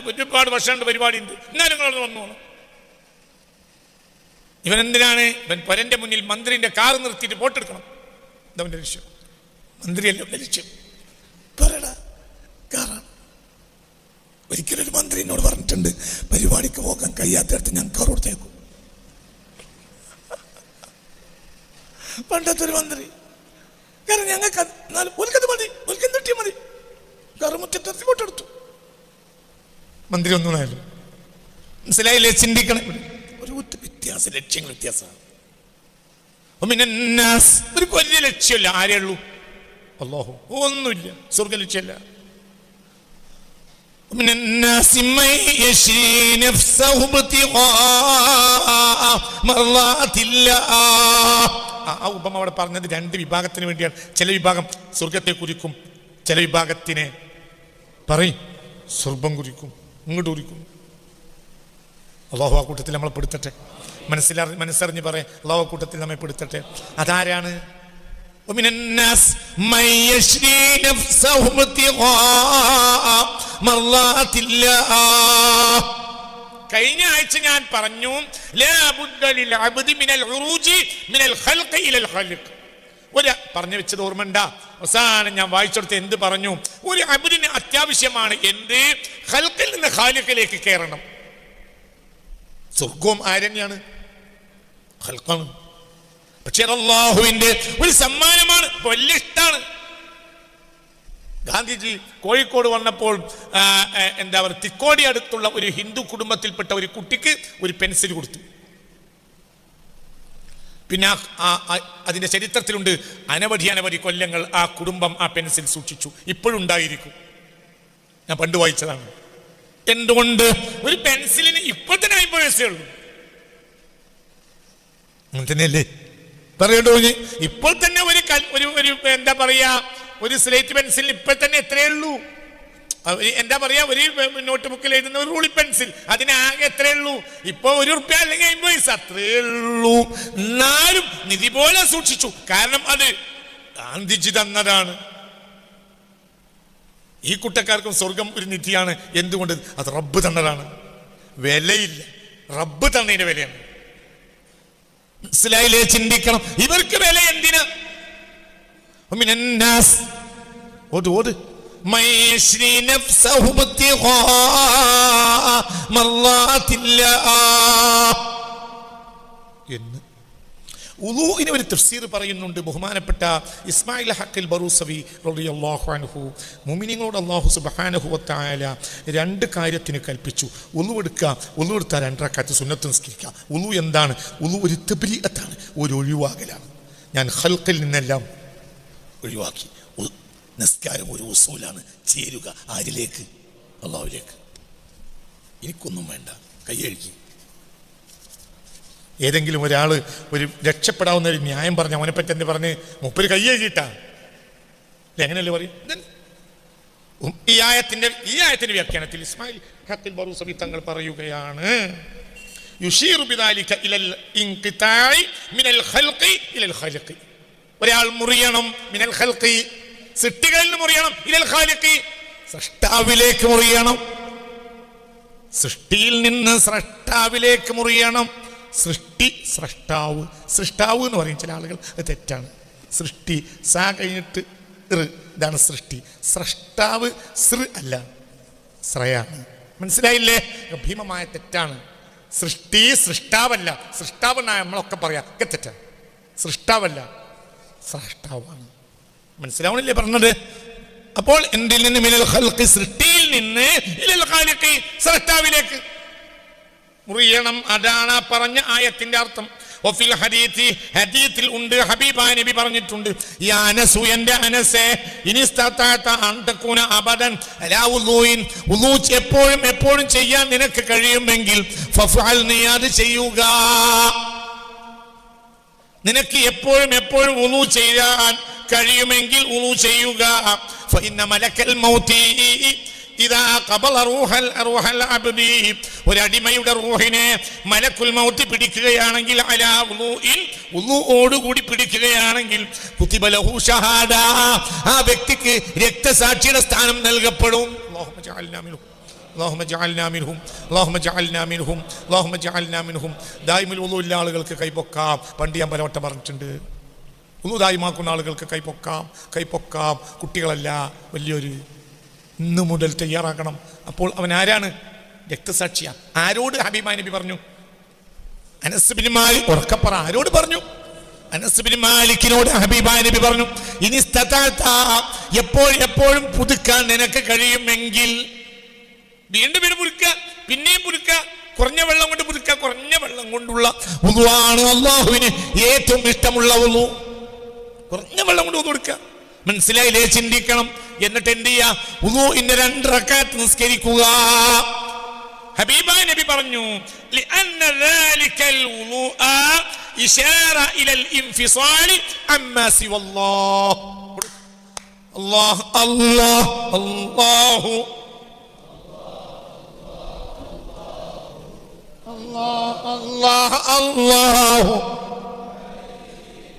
ഒരുപാട് ഭക്ഷണമുണ്ട്, പരിപാടി ഉണ്ട്, എന്നാലും നിങ്ങളൊന്ന് വന്നു പോകണം. ഇവനെന്തിനാണ്? ഇവൻ പൊരന്റെ മുന്നിൽ മന്ത്രിന്റെ കാർ നിർത്തിയിട്ട് പോട്ടെടുക്കണം. ഇതവന്റെ ലക്ഷ്യം. മന്ത്രിയല്ല അവന്റെ ലക്ഷ്യം. പറയടാ, കാറാണ്. ഒരിക്കലും ഒരു മന്ത്രി എന്നോട് പറഞ്ഞിട്ടുണ്ട്, പരിപാടിക്ക് പോകാൻ കഴിയാത്തടത്ത് ഞാൻ കാർ കൊടുത്തേക്കും. പണ്ടത്തെ ഒരു മന്ത്രി. കാരണം ഞങ്ങൾക്ക് ഒൽക്കത് മതി, ഒൽക്കം തട്ടിയ മതി, കാറ് മുറ്റത്തെത്തി പോട്ടെടുത്തു. മന്ത്രി ഒന്നും ആയാലും മനസ്സിലായില്ലേ? ചിന്തിക്കണം. ഒരു വ്യത്യാസം, ലക്ഷ്യങ്ങൾ വ്യത്യാസമാണ്. ഒരു വലിയ ലക്ഷ്യമില്ല, ആരേ ഉള്ളൂ? അല്ലാഹു. ഒന്നുമില്ല, സ്വർഗ ലക്ഷ്യമല്ല. ആ ഉപമ അവിടെ പറഞ്ഞത് രണ്ട് വിഭാഗത്തിന് വേണ്ടിയാണ്. ചില വിഭാഗം സ്വർഗത്തെ കുറിക്കും, ചില വിഭാഗത്തിനെ പറയും സ്വർഗം കുറിക്കും, ഇങ്ങോട്ട് കുറിക്കും. അല്ലാഹു ആ കൂട്ടത്തിൽ നമ്മളെ പെടുത്തട്ടെ. മനസ്സറിഞ്ഞ് പറയാം. അല്ലാഹു കൂട്ടത്തിൽ നമ്മെ പെടുത്തട്ടെ. അതാരാണ്? ومن الناس من يشري نفسه ابتغاء مرضات الله. കഴിഞ്ഞ ആഴ്ച ഞാൻ പറഞ്ഞു ലാ ബുദ്ദ ലിൽ അബ്ദി മിനൽ ഉറൂജി മിനൽ ഖൽഖി ഇലൽ ഖൽഖ്. ഒരു പറഞ്ഞു വെച്ചത് ഓർമ്മണ്ട? അവസാനം ഞാൻ വായിച്ചെടുത്ത് എന്ത് പറഞ്ഞു? ഒരു അബ്ദിന് അത്യാവശ്യമാണ് എന്ത്? ഖൽഖിൽ നിന്ന് ഖാലിഖിലേക്ക് കയറണം. സ്വർഗവും ആരെന്നെയാണ്? ഖൽഖാണ്. പക്ഷേ അല്ലാഹുവിന്റെ ഒരു സമ്മാനമാണ്, വലിയ ഇഷ്ടമാണ്. ഗാന്ധിജി കോഴിക്കോട് വന്നപ്പോൾ എന്താ പറയുക, തിക്കോടി അടുത്തുള്ള ഒരു ഹിന്ദു കുടുംബത്തിൽപ്പെട്ട ഒരു കുട്ടിക്ക് ഒരു പെൻസിൽ കൊടുത്തു. പിന്നെ അതിന്റെ ചരിത്രത്തിലുണ്ട് അനവധി കൊല്ലങ്ങൾ ആ കുടുംബം ആ പെൻസിൽ സൂക്ഷിച്ചു. ഇപ്പോഴും ഉണ്ടായിരിക്കും. ഞാൻ പണ്ട് വായിച്ചതാണ്. എന്തുകൊണ്ട്? ഒരു പെൻസിലിന് ഇപ്പോൾ തന്നെ 50 പൈസയേ ഉള്ളൂ. അങ്ങനെ തന്നെയല്ലേ പറയണ്ടോ? ഇപ്പോൾ തന്നെ ഒരു എന്താ പറയാ, ഒരു സ്ലേറ്റ് പെൻസിലിന് ഇപ്പോൾ തന്നെ എത്രയേ ഉള്ളൂ? എന്താ പറയാ, ഒരു നോട്ട് ബുക്കിൽ എഴുതുന്ന ഒരു റൂളി പെൻസിൽ അതിനാകെ എത്രയേ ഉള്ളൂ? ഇപ്പൊ 1 റുപ്യ അല്ലെങ്കിൽ 50 പൈസ അത്രയേ ഉള്ളൂ. എന്നാലും നിധി പോലെ സൂക്ഷിച്ചു. കാരണം അത് ഗാന്ധിജി തന്നതാണ്. ഈ കുട്ടക്കാർക്കും സ്വർഗം ഒരു നിധിയാണ്. എന്തുകൊണ്ട്? അത് റബ്ബ് തന്നതാണ്. വിലയില്ല, റബ്ബ് തന്നതിന്റെ വിലയാണ്. മനസ്സിലായില്ലേ? ചിന്തിക്കണം. ഇവർക്ക് വില എന്തിനാ? ഓട് എന്ന് ഉളൂഇന് ഒരു തഫ്സീർ പറയുന്നുണ്ട് ബഹുമാനപ്പെട്ട ഇസ്മായിൽ ഹഖിൽ ബറൂസവി റളിയല്ലാഹു അൻഹു. മുഅ്മിനീങ്ങളോട് അല്ലാഹു സുബ്ഹാനഹു വ തആല 2 കാര്യത്തിന് കൽപ്പിച്ചു. ഉളു എടുക്കുക, ഉളു എടുത്താൽ 2 റക്അത്ത് സുന്നത്ത് നിസ്കരിക്കുക. ഉളു എന്താണ്? ഉളു ഒരു തബ്രീഅത്താണ്, ഒരു ഒഴിവാകലാണ്. ഞാൻ ഖൽഖിൽ നിന്നെല്ലാം ഒഴിവാക്കി. നിസ്കാരം ഒരു ഉസൂലാണ്. ചേരുക ആരിലേക്ക്? അല്ലാഹുവിലേക്ക്. എനിക്കൊന്നും വേണ്ട, കൈയഴുകി. ഏതെങ്കിലും ഒരാൾ ഒരു രക്ഷപ്പെടാവുന്ന ഒരു ന്യായം പറഞ്ഞ് അവനെപ്പറ്റി എന്ത് പറഞ്ഞ് മൂപ്പര് കൈയഴുകിയിട്ടാ എങ്ങനെയല്ലേ പറയും? ഈ ആയത്തിന്റെ വ്യാഖ്യാനത്തിൽ ഇസ്മായിൽ ഹഖിൽ ബറൂസവി തങ്ങൾ പറയുകയാണ്, യുശീറു ബിദാലിക ഇലൽ ഇൻഖിതാഇ മിനൽ ഖൽഖി ഇലൽ ഖൽഖി. ഒരാൾ മുറിയണം, മിനൽ ഖൽഖി സൃഷ്ടികളിൽ നിന്ന് മുറിയണം, ഇലൽ ഖാലിഖി സൃഷ്ടാവിലേക്ക് മുറിയണം. സൃഷ്ടിയിൽ നിന്ന് സ്രഷ്ടാവിലേക്ക് മുറിയണം. സൃഷ്ടി സ്രഷ്ടാവ്, സൃഷ്ടാവ് എന്ന് പറയും ചില ആളുകൾ, അത് തെറ്റാണ്. സൃഷ്ടി സാ കഴിഞ്ഞിട്ട് ഇതാണ് സൃഷ്ടി. സ്രഷ്ടാവ് സൃ അല്ല, ശ്രയാണ്. മനസ്സിലായില്ലേ? ഭീമമായ തെറ്റാണ്. സൃഷ്ടി സൃഷ്ടാവല്ല. സൃഷ്ടാവെന്നാ നമ്മളൊക്കെ പറയാം, ഒക്കെ തെറ്റാണ്. സൃഷ്ടാവല്ല, സ്രഷ്ടാവാണ്. മനസ്സിലാവണില്ലേ പറഞ്ഞത്? അപ്പോൾ എന്തിൽ നിന്ന്? മിനൽ ഖൽഖി സൃഷ്ടിയിൽ നിന്ന് ഇലൽ ഖാലിഖി സ്രഷ്ടാവിലേക്ക് മുറിയണം. അതാണ് പറഞ്ഞ ആയത്തിന്റെ അർത്ഥം. വഫിൽ ഹദീത്തി, ഹദീത്തിൽ ഉണ്ട്, ഹബീബായ നബി പറഞ്ഞിട്ടുണ്ട്, യാ അനസു, എൻ്റെ അനസേ, ഇനിസ്തതഅത അൻ തകൂന അബദൻ അലാ വുളൂഇൻ, വുളൂ എപ്പോഴും ചെയ്യാൻ നിനക്ക് കഴിയുമെങ്കിൽ ഫഫഅൽ, നീ അത് ചെയ്യുക. നിനക്ക് എപ്പോഴും വുളൂ ചെയ്യാൻ കഴിയുമെങ്കിൽ വുളൂ ചെയ്യുക. ഫഇന്ന മലക്കൽ മൗതി ഇദാ ഖബല റൂഹൽ അബ്ദി, ഒരടിമയുടെ റൂഹിനെ മലക്കുൽ മൗത്ത് പിടിക്കുകയാണെങ്കിൽ, അലാ വുളൂഇൻ, വുളൂഓടുകൂടി പിടിക്കുകയാണെങ്കിൽ, കുതിബ ലഹു ഷഹാദ, ആ വ്യക്തിക്ക് രക്തസാക്ഷിയുടെ സ്ഥാനം നൽകപ്പെടും. അല്ലാഹുമ്മ ജഅൽനാ മിൻഹും, അല്ലാഹുമ്മ ജഅൽനാ മിൻഹും, അല്ലാഹുമ്മ ജഅൽനാ മിൻഹും, അല്ലാഹുമ്മ ജഅൽനാ മിൻഹും. ദായിമുൽ വുളൂ ഉള്ള ആളുകൾക്ക് കൈപൊക്കാം. പണ്ട് ഞാൻ പലവട്ടം പറഞ്ഞിട്ടുണ്ട്. വുളൂ ദായിമാക്കുന്ന ആളുകൾക്ക് കൈപൊക്കാം. കുട്ടികളല്ല, വലിയൊരു ഇന്നു മുതൽ തയ്യാറാക്കണം. അപ്പോൾ അവൻ ആരാണ്? രക്തസാക്ഷിയാ. ആരോട് ഹബീബായ നബി പറഞ്ഞു? അനസ് ബിൻ മാലിക്. ഉറക്കപ്പറ, ആരോട് പറഞ്ഞു? അനസ് ബിൻ മാലിക്കിനോട് ഹബീബായ നബി പറഞ്ഞു, ഇനിസ്തതഅത, എപ്പോഴും പുതുക്കാൻ നിനക്ക് കഴിയുമെങ്കിൽ, വീണ്ടും പുതുക്കുക, പിന്നെയും പുതുക്കുക, കുറഞ്ഞ വെള്ളം കൊണ്ട് പുതുക്കുക. കുറഞ്ഞ വെള്ളം കൊണ്ടുള്ള വുളൂആണ് അല്ലാഹുവിന് ഏറ്റവും ഇഷ്ടമുള്ള വുളൂ. കുറഞ്ഞ വെള്ളം കൊണ്ട് വുളൂ കൊടുക്കുക. മനസ്സിലായില്ലേ? ചിന്തിക്കണം. എന്നിട്ട് എന്ത് ചെയ്യാ? വുളൂഇന്റെ 2 റക്അത്ത് നിസ്കരിക്കുക. ഹബീബായ നബി പറഞ്ഞു, ലിഅന്ന ദാലികൽ വുളൂഅ ഇശാറ ഇലൽ ഇൻഫിസാലി അമ്മാ സിവല്ലാഹ്. അല്ലാഹ് അല്ലാഹ് അല്ലാഹു അല്ലാഹു.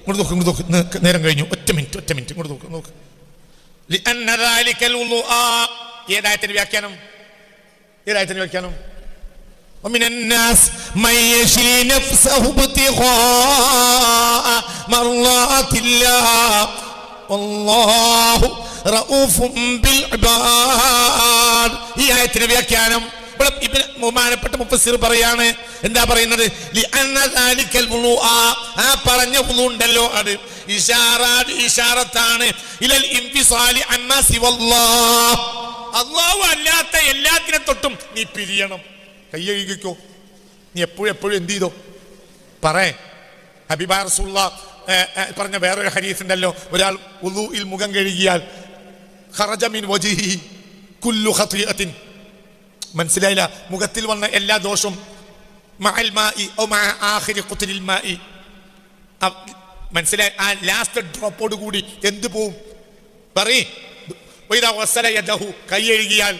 ഇങ്ങോട്ട് നോക്ക്, നേരം കഴിഞ്ഞു. ഒറ്റ മിനിറ്റ് ഇങ്ങോട്ട് നോക്ക്. لأن ذلك الوضوء ഏതായത്തിന്റെ വ്യാഖ്യാനം? ومن الناس من يشري نفسه ابتغاء مرضات الله والله رؤوف بالعباد. ഈ ആയത്തിന്റെ വ്യാഖ്യാനം ബഹുമാനപ്പെട്ട മുഫസ്സിർ പറയാണ്. എന്താ പറയുന്നത്? ആ പറഞ്ഞ വുളു ഉണ്ടല്ലോ, അത് ഇശാറത്താണ് ഇലൽ ഇൻഫിസാലി അമ്മാ സിവല്ലാഹ്. അല്ലാഹു അല്ലാത്ത എല്ലാത്തിനെ തൊട്ടും നീ പിരിയണം. കൈയ്യഴിക്കോ, നീ എപ്പോഴും എന്ത് ചെയ്തോ പറേ. ഹബീബ റസൂലുള്ളാഹ് പറഞ്ഞ വേറൊരു ഹദീസ് ഉണ്ടല്ലോ, ഒരാൾ വുളൂഇൽ മുഖം കഴുകിയാൽ ഖറജ മിൻ വജ്ഹിഹി കുല്ലു ഖതിഅത്തിൻ. മനസ്സിലായില്ല? മുഖത്തിൽ വന്ന എല്ലാ ദോഷവും മഅൽ മാഇ ഔ മഅ ആഖിരി ഖുത്രിൽ മാഇ. മനസ്സിലായി? ആ ലാസ്റ്റ് ഡ്രോപ്പോട് കൂടി എന്ത് പോവും? പറയ്. വൈദാ വസല യദഹു, കൈ എഴുകിയാൽ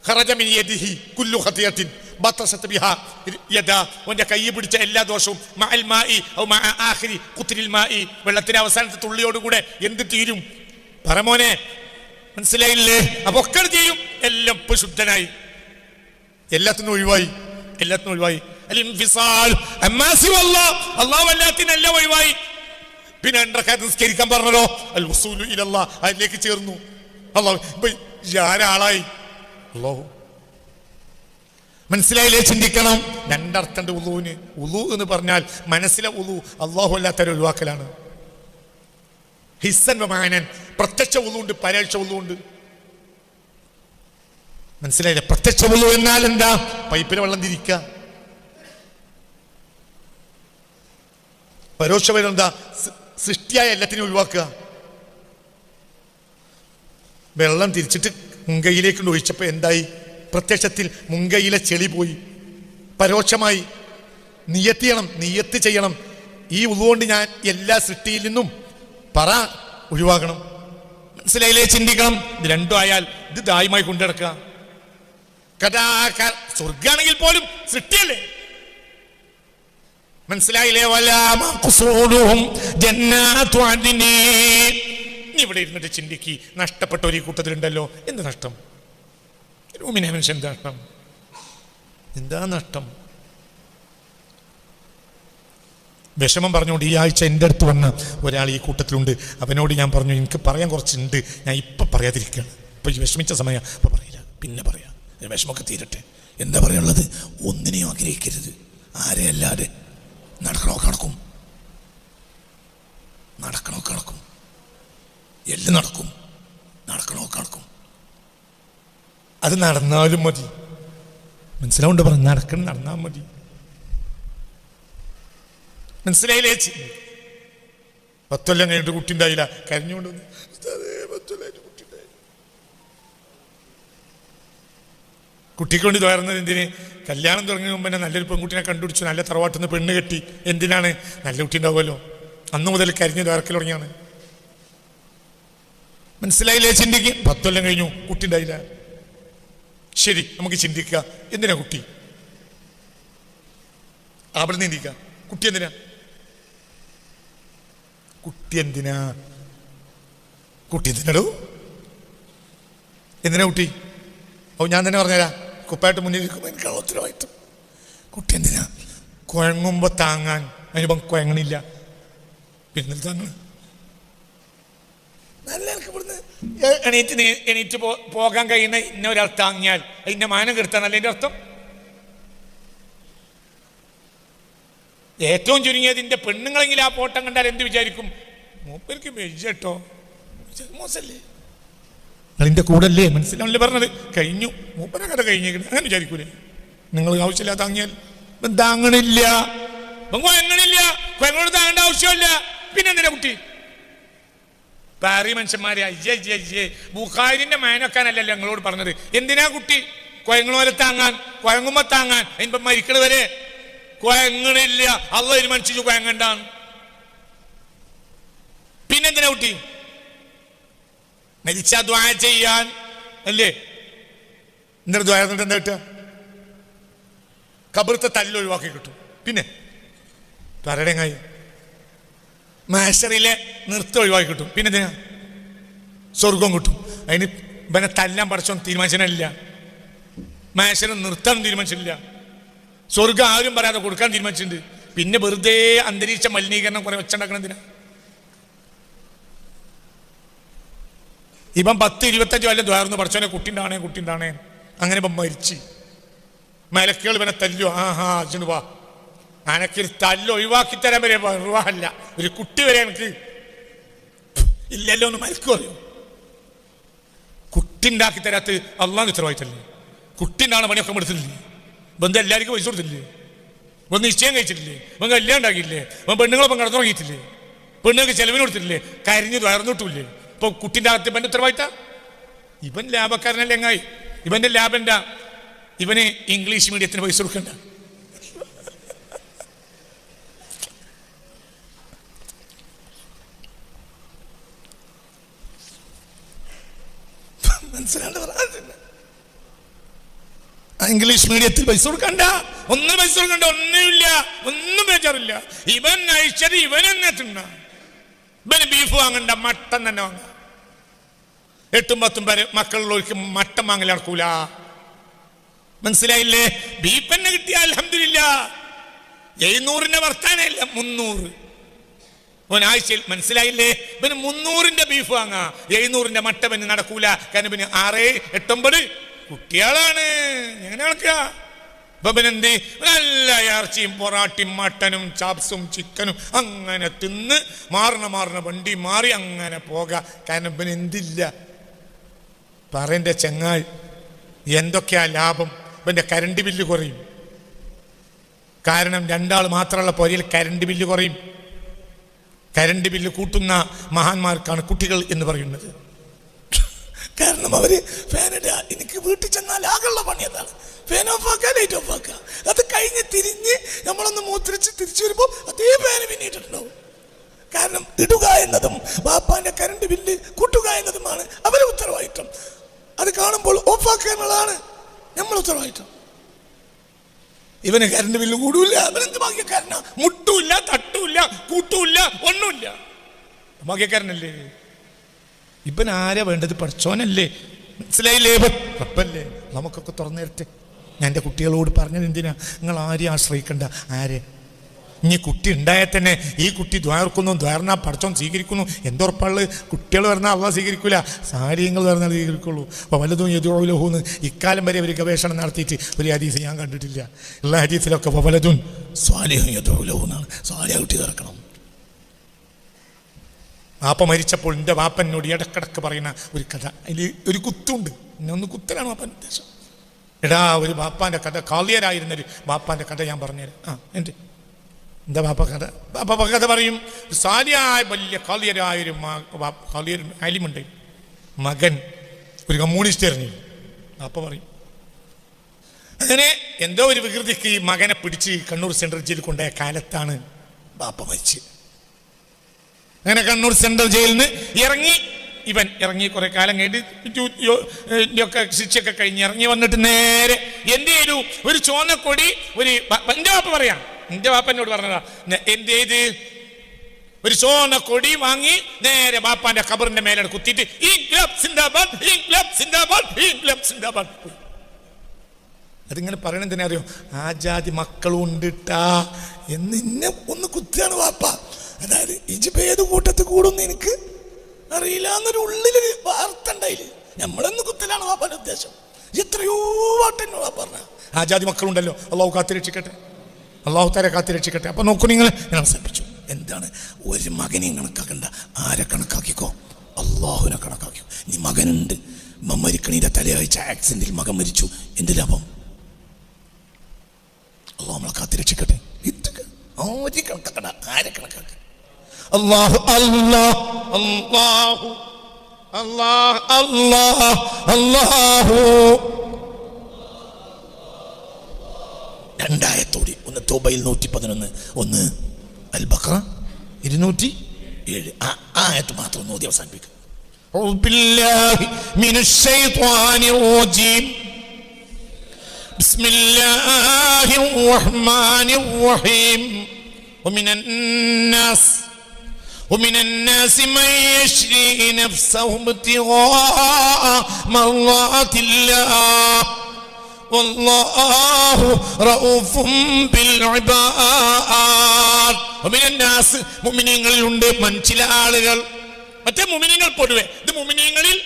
ഖറജ മിൻ യദിഹി കുല്ലു ഖതിഅത്തിൻ ബതസത ബിഹാ യദാ. അവന്റെ കൈ പിടിച്ച എല്ലാ ദോഷവും മഅൽ മാഇ ഔ മഅ ആഖിരി ഖുത്രിൽ മാഇ, വെള്ളത്തിന്റെ അവസാനത്തെ തുള്ളിയോടുകൂടെ എന്ത് തീരും? പറമോനെ, മനസ്സിലായില്ലേ? അപ്പൊ ഒക്കെ ചെയ്യും. എല്ലാം ഇപ്പൊ ശുദ്ധനായി, എല്ലാത്തിനും ഒഴിവായി. അല്ലാഹു അല്ലാത്തിനെല്ലാം ഒഴിവായി. പിന്നെ രണ്ടരക്കാലത്ത് നിസ്കരിക്കാൻ പറഞ്ഞല്ലോ, അൽ വസൂലു ഇലല്ലാഹ്, അതിലേക്ക് ചേർന്നു. അല്ലാഹു ഇപ്പൊ ആരാളായി? അല്ലാഹു. മനസ്സിലായില്ലേ? ചിന്തിക്കണം. രണ്ടർത്ഥണ്ട് ഉളൂന്. ഉളു എന്ന് പറഞ്ഞാൽ മനസ്സിലെ ഉളു അല്ലാഹു അല്ലാത്തൊരു ഒഴിവാക്കലാണ്. ഹിസ്സൻ വമാനൻ, പ്രത്യക്ഷ ഉളുണ്ട്, പരോക്ഷ ഉളുണ്ട്. മനസ്സിലായില്ലേ? പ്രത്യക്ഷ ഉളു എന്നാൽ എന്താ? പൈപ്പിലെ വെള്ളം തിരിക്കുക. പരോക്ഷ ഉളു എന്താ? സൃഷ്ടിയായ എല്ലാത്തിനും ഒഴിവാക്കുക. വെള്ളം തിരിച്ചിട്ട് മുൻകൈയിലേക്ക് ഒഴിച്ചപ്പോൾ എന്തായി? പ്രത്യക്ഷത്തിൽ മുൻകൈയിലെ ചെളി പോയി. പരോക്ഷമായി നിയത്ത് ചെയ്യണം. ഈ ഉളു കൊണ്ട് ഞാൻ എല്ലാ സൃഷ്ടിയിൽ നിന്നും ഒഴിവാക്കണം. മനസ്സിലായില്ലേ? ചിന്തിക്കണം. ഇത് രണ്ടും ആയാൽ ഇത് ദായമായി കൊണ്ടുനടക്കുക. സ്വർഗാണെങ്കിൽ പോലും സൃഷ്ടിയല്ലേ? മനസ്സിലായില്ലേ? ഇവിടെ ഇരുന്നിട്ട് ചിന്തിക്ക്, നഷ്ടപ്പെട്ട ഒരു കൂട്ടത്തിലുണ്ടല്ലോ. എന്ത് നഷ്ടം? മനുഷ്യൻ എന്താ നഷ്ടം? വിഷമം പറഞ്ഞുകൊണ്ട് ഈ ആഴ്ച എൻ്റെ അടുത്ത് വന്ന ഒരാൾ ഈ കൂട്ടത്തിലുണ്ട്. അവനോട് ഞാൻ പറഞ്ഞു, എനിക്ക് പറയാൻ കുറച്ചുണ്ട്, ഞാൻ ഇപ്പം പറയാതിരിക്കുകയാണ്. ഇപ്പം വിഷമിച്ച സമയം അപ്പം പറയില്ല, പിന്നെ പറയാം. വിഷമമൊക്കെ തീരട്ടെ. എന്താ പറയാനുള്ളത്? ഒന്നിനെയും ആഗ്രഹിക്കരുത്. ആരെയല്ലാതെ നടക്കണോ കണക്കും, എല്ലാം നടക്കണോ കണക്കും. അത് നടന്നാലും മതി. മനസ്സിലാവുണ്ട്? പറഞ്ഞു നടന്നാൽ മതി. മനസ്സിലായില്ലേ? 10 കൊല്ലം കഴിഞ്ഞിട്ട് കുട്ടി ഉണ്ടായില്ല, കരഞ്ഞുകൊണ്ട് 10 കൊല്ലമായിട്ട് കുട്ടി ഉണ്ടായില്ല. കുട്ടിക്ക് വേണ്ടി തോരുന്നത് എന്തിന്? കല്യാണം തുടങ്ങിയ മുമ്പ് തന്നെ നല്ലൊരു പെൺകുട്ടിനെ കണ്ടുപിടിച്ചു, നല്ല തറവാട്ടിൽ നിന്ന് പെണ്ണ് കെട്ടി. എന്തിനാണ്? നല്ല കുട്ടി ഉണ്ടാവുമല്ലോ. അന്ന് മുതൽ കരിഞ്ഞ് തോർക്കൽ തുടങ്ങിയാണ്. മനസ്സിലായില്ലേ? ചിന്തിക്കും. 10 കൊല്ലം കഴിഞ്ഞു, കുട്ടി ഉണ്ടായില്ല. ശരി, നമുക്ക് ചിന്തിക്കുക, എന്തിനാ കുട്ടി? അവിടെ ചിന്തിക്കുക, കുട്ടി എന്തിനാ? കുട്ടി എന്തിനാടോ? എന്തിനാ കുട്ടി? ഓ, ഞാൻ തന്നെ പറഞ്ഞുതരാം. കുപ്പായിട്ട് മുന്നിൽ ഇരിക്കുമ്പോൾ എനിക്ക് ഉത്തരവാദിത്വം. കുട്ടി എന്തിനാ? കുഴങ്ങുമ്പോൾ താങ്ങാൻ. അതിനിപ്പം കുഴങ്ങണില്ല, പിന്നെ താങ്ങണം. നല്ല എനിക്ക് ഇവിടുന്ന് എണീറ്റ് പോകാൻ കഴിയുന്ന ഇന്ന ഒരാൾ താങ്ങിയാൽ അതിന്റെ മാനം കെടുത്താന്നല്ല എൻ്റെ അർത്ഥം. ഏറ്റവും ചുരുങ്ങിയതിന്റെ പെണ്ണുങ്ങളെങ്കിലും ആ പോട്ടം കണ്ടാൽ എന്ത് വിചാരിക്കും? മൂപ്പർക്ക് വെജട്ടോ, മോശല്ലേ, അതിന്റെ കൂടല്ലേ? മനസ്സിലാവല്ലേ പറഞ്ഞത്? കഴിഞ്ഞു, മൂപ്പരെ കഥ കഴിഞ്ഞേക്കണം. അങ്ങനെ വിചാരിക്കൂലേ? നിങ്ങൾ ആവശ്യമില്ല താങ്ങിയാൽ താങ്ങണില്ല, കൊയങ്ങളോട് താങ്ങേണ്ട ആവശ്യമില്ല. പിന്നെന്തിനാ കുട്ടി? പാറി മനുഷ്യന്മാരെ അയ്യേ ബുഖാരിന്റെ മേനൊക്കാനല്ലല്ലോ ഞങ്ങളോട് പറഞ്ഞത്. എന്തിനാ കുട്ടി? കൊയങ്ങളോലെ താങ്ങാൻ, കൊയങ്ങുമ്പോ താങ്ങാൻ. അതിനിപ്പോ മരിക്കണ വരെ കൊയങ്ങണില്ല. അള്ളാഹ് ഒരു മനുഷ്യ കൊയങ്ങണ്ടാണ്. പിന്നെന്തിനാ കുട്ടി? മരിച്ചാ ദ്വാ ചെയ്യാൻ അല്ലേ? എന്നിട്ട് ദ്വാ എന്താ കിട്ടുക? ഖബറത്തെ തല്ല് ഒഴിവാക്കി കിട്ടും. പിന്നെ പറയടങ്ങായി മാഷറിലെ നൃത്തം ഒഴിവാക്കി കിട്ടും. പിന്നെ എന്തിനാ സ്വർഗം കിട്ടും. അതിന് ഇവനെ തല്ലാൻ പഠിച്ചോ തീരുമാനിച്ചില്ല, മാഷനും നിർത്താൻ തീരുമാനിച്ചില്ല, സ്വർഗം ആരും പറയാതെ കൊടുക്കാൻ തീരുമാനിച്ചിട്ടുണ്ട്. പിന്നെ വെറുതെ അന്തരീക്ഷ മലിനീകരണം കുറെ വെച്ചുണ്ടാക്കണം എന്തിനാ? ഇവൻ 10-25 കൊല്ലം ദ്വാർന്ന് പഠിച്ചോനെ കുട്ടിണ്ടാണേ അങ്ങനെ ഇപ്പം മരിച്ച് മലക്കുകൾ ഇവനെ തല്ലോ. അർജുന വാ, അനക്കൊരു തല്ല് ഒഴിവാക്കി തരാൻ വരെ വിവാഹമല്ല, ഒരു കുട്ടി വരെ എനിക്ക് ഇല്ലല്ലോ എന്ന് മലക്ക് പറയും. കുട്ടി ഉണ്ടാക്കി തരാത്ത അള്ളാഹ് ഉത്തരവാദിത്തല്ലേ? കുട്ടി ഉണ്ടാണ് പണിയൊക്കെ എടുത്തില്ലേ? ബന്ധം എല്ലാവർക്കും പൈസ കൊടുത്തില്ലേ? ഇവൻ നിശ്ചയം കഴിച്ചിട്ടില്ലേ? ഇവൻ കല്യാണം ഉണ്ടാക്കിയില്ലേ? ഇവൻ പെണ്ണുങ്ങളൊപ്പം കടന്നുറങ്ങിയിട്ടില്ലേ? പെണ്ണുങ്ങൾക്ക് ചെലവിന് കൊടുത്തിട്ടില്ലേ? കരിഞ്ഞു തുറന്നിട്ടില്ലേ? ഇപ്പൊ കുട്ടിൻ്റെ അകത്ത് ഇവന്റെ ഉത്തരവാദിത്ത? ഇവൻ ലാഭക്കാരനല്ലേ എങ്ങായി? ഇവന്റെ ലാഭം എന്താ? ഇവന് ഇംഗ്ലീഷ് മീഡിയത്തിന് പൈസ കൊടുക്കണ്ട. മനസ്സിലാണ്ട് ഇംഗ്ലീഷ് മീഡിയത്തിൽ പൈസ കൊടുക്കണ്ട, ഒന്നും പൈസ കൊടുക്കണ്ട, ഒന്നുമില്ല, ഒന്നും ബേജാറില്ല. ഇവൻ അയച്ചത് ഇവൻ തന്നെ തിന്ന. ഇവന് ബീഫ് വാങ്ങണ്ട, മട്ടൻ തന്നെ വാങ്ങ. 8-10 പേര് മക്കളുള്ളവർക്ക് മട്ടൻ വാങ്ങൽ നടക്കൂല. മനസ്സിലായില്ലേ? ബീഫ് തന്നെ കിട്ടിയ അൽഹംദുലില്ലാ. 700 വർത്താനല്ല 300 ഒരാഴ്ചയിൽ. മനസ്സിലായില്ലേ? പിന്നെ 300 ബീഫ് വാങ്ങാ, 700 മട്ട പിന്നെ നടക്കൂല. കാരണം പിന്നെ 6-8-9 കുട്ടികളാണ്. എങ്ങനെ നടക്കുക? അപ്പൊ പിന്നെ എന്ത്? നല്ല ഇറച്ചിയും പൊറാട്ടിയും മട്ടനും ചാപ്സും ചിക്കനും അങ്ങനെ തിന്ന് മാറണ വണ്ടി മാറി അങ്ങനെ പോകാം. കാരണം പിന്നെ എന്തില്ല പറയണ്ട ചങ്ങായി, എന്തൊക്കെയാ ലാഭം? ഇവന്റെ കരണ്ട് ബില്ല് കുറയും. കാരണം 2 ആൾ മാത്രമുള്ള പൊരയിൽ കരണ്ട് ബില്ല് കുറയും. കരണ്ട് ബില്ല് കൂട്ടുന്ന മഹാന്മാർക്കാണ് കുട്ടികൾ എന്ന് പറയുന്നത്. കാരണം അവര് ഫാനിടുക. എനിക്ക് വീട്ടിൽ ചെന്നാൽ ആകെയുള്ള പണി അതാണ്, ഫാൻ ഓഫ് ആക്കുക, ലൈറ്റ് ഓഫ് ആക്കുക. അത് കഴിഞ്ഞ് തിരിഞ്ഞ് നമ്മളൊന്ന് മൂത്രിച്ച് തിരിച്ചു വരുമ്പോൾ അതേ ഫാന് പിന്നിട്ടുണ്ടാവും. കാരണം ഇടുക എന്നതും ബാപ്പാന്റെ കരണ്ട് ബില്ല് കൂട്ടുക എന്നതുമാണ് അവരെ ഉത്തരവാദിത്വം. അത് കാണുമ്പോൾ ഓഫാക്കുക എന്നുള്ളതാണ് നമ്മൾ ഉത്തരവാദിത്വം. ഇവന് കരണ്ട് ബില്ല് കൂടൂല്ല, അവനെന്ത് ഭാഗ്യക്കാരനാ? മുട്ടൂല്ല, തട്ടൂല്ല, കൂട്ടൂല്ല, ഒന്നുമില്ല. ഭാഗ്യക്കാരനല്ലേ? ഇവൻ ആരാ വേണ്ടത്? പഠിച്ചോനല്ലേ? മനസ്സിലായില്ലേ? അപ്പല്ലേ നമുക്കൊക്കെ തുറന്നു തരട്ടെ. ഞാൻ എൻ്റെ കുട്ടികളോട് പറഞ്ഞത് എന്തിനാ? നിങ്ങൾ ആരെയും ആശ്രയിക്കണ്ട. ആരെ? ഇനി കുട്ടി ഉണ്ടായാൽ തന്നെ ഈ കുട്ടി ദ്വാർക്കുന്നു, ദ്വാരനാ പഠിച്ചോൻ സ്വീകരിക്കുന്നു. എന്തുറപ്പുള്ളത്? കുട്ടികൾ പറഞ്ഞാൽ അള്ളാഹ് സ്വീകരിക്കൂല, സാരിയങ്ങൾ പറഞ്ഞാൽ സ്വീകരിക്കുള്ളൂ. അപ്പോൾ വല്ലതും എതിരോലഹൂന്ന് ഇക്കാലം വരെ ഒരു ഗവേഷണം നടത്തിയിട്ട് ഒരു ഹദീസ് ഞാൻ കണ്ടിട്ടില്ല. എല്ലാ ഹദീസിലൊക്കെ വലതും സ്വാലിഹും എതിരോലഹൂന്നാണ്. സ്വാലിഹ കുട്ടി ഇറക്കണം. വാപ്പ മരിച്ചപ്പോൾ എൻ്റെ വാപ്പനോട് ഇടക്കിടക്ക് പറയുന്ന ഒരു കഥ, അതിൽ ഒരു കുത്തുണ്ട്. ഒന്ന് കുത്തലാണ് വാപ്പൻ്റെ ഉദ്ദേശം. എടാ, ഒരു വാപ്പാൻ്റെ കഥ, കാളിയരായിരുന്നൊരു വാപ്പാൻ്റെ കഥ ഞാൻ പറഞ്ഞുതരാം. എന്താ വാപ്പ കഥ? വാപ്പ കഥ പറയും. സാലിയായ വലിയ കാളിയരായൊരു കാളിയർ ആലിമുണ്ട്, മകൻ ഒരു കമ്മ്യൂണിസ്റ്റ് എറിഞ്ഞു. വാപ്പ പറയും, അങ്ങനെ എന്തോ ഒരു വികൃതിക്ക് ഈ മകനെ പിടിച്ച് കണ്ണൂർ സെൻട്രൽ ജയിലിൽ കൊണ്ടുപോയ കാലത്താണ് വാപ്പ മരിച്ചത്. അങ്ങനെ കണ്ണൂർ സെൻട്രൽ ജയിലിൽ നിന്ന് ഇറങ്ങി കുറെ കാലം കഴിഞ്ഞിട്ട് ശിക്ഷയൊക്കെ കഴിഞ്ഞ് ഇറങ്ങി വന്നിട്ട് നേരെ എന്ത് ചെയ്തു? ഒരു ചോന്നക്കൊടി എൻ്റെ വാപ്പ പറയാം, എൻ്റെ വാപ്പനോട് പറഞ്ഞതാ, എന്ത് ചെയ്ത്? ഒരു ചോന്നക്കൊടി വാങ്ങി നേരെ ബാപ്പാന്റെ ഖബറിന്റെ മേലെ കുത്തിയിട്ട് അതിങ്ങനെ പറയണെന്തിനാ അറിയോ? ആ ജാതി മക്കളും ഉണ്ടിട്ടാ എന്ന് ഇന്നെ ഒന്ന് കുത്തിയാണ് വാപ്പ. അതായത് ഇജ് കൂട്ടത്തിൽ കൂടുന്ന എനിക്ക് അറിയില്ല എന്നൊരു ഉള്ളിലൊരു വാർത്ത ഉണ്ടായില്ല. നമ്മളൊന്ന് കുത്തലാണ് വാപ്പാന്റെ ഉദ്ദേശം. എത്രയോ വാട്ടെന്നോ പറഞ്ഞ ആ ജാതി മക്കളുണ്ടല്ലോ. അള്ളാഹു കാത്തിരക്ഷിക്കട്ടെ, അള്ളാഹു താരെ കാത്തിരക്ഷിക്കട്ടെ. അപ്പൊ നോക്കൂ, നിങ്ങൾ ഞാൻ അവസാനിപ്പിച്ചു. എന്താണ്? ഒരു മകനെയും കണക്കാക്കണ്ട. ആരെ കണക്കാക്കിക്കോ? അള്ളാഹുവിനെ കണക്കാക്കിക്കോ. നീ മകനുണ്ട്, മരിക്കണീന്റെ തലയാഴ്ച ആക്സിഡന്റിൽ മകൻ മരിച്ചു, എന്ത് ലാഭം? അള്ളാഹു നമ്മളെ കാത്തിരക്ഷിക്കട്ടെ. ആരെ കണക്കാക്കണ്ട, ആരെ കണക്കാക്ക? അല്ലാഹു അല്ലാഹു അല്ലാഹു അല്ലാഹു അല്ലാഹു അല്ലാഹു. രണ്ടായത്തോടി, ഒന്ന് തൗബയിൽ 111, ഒന്ന് അൽ ബഖറ 207. ആയത്ത് മാത്രം ഒന്ന് ഓതി അവസാനിപ്പിക്കും. ബില്ലാഹി മിനശ് ശൈത്വാനിർ റജീം. ബിസ്മില്ലാഹിർ റഹ്മാനിർ റഹീം ومن الناس من يشري نفسه ابتغاء مرضات الله والله رؤوف بالعباد. ومن الناس മുഅ്മിനീങ്ങളിലുണ്ട് ചില ആളുകൾ, മറ്റേ മുഅ്മിനീങ്ങൾ പൊതുവെ, ഇത് മുഅ്മിനീങ്ങളിൽ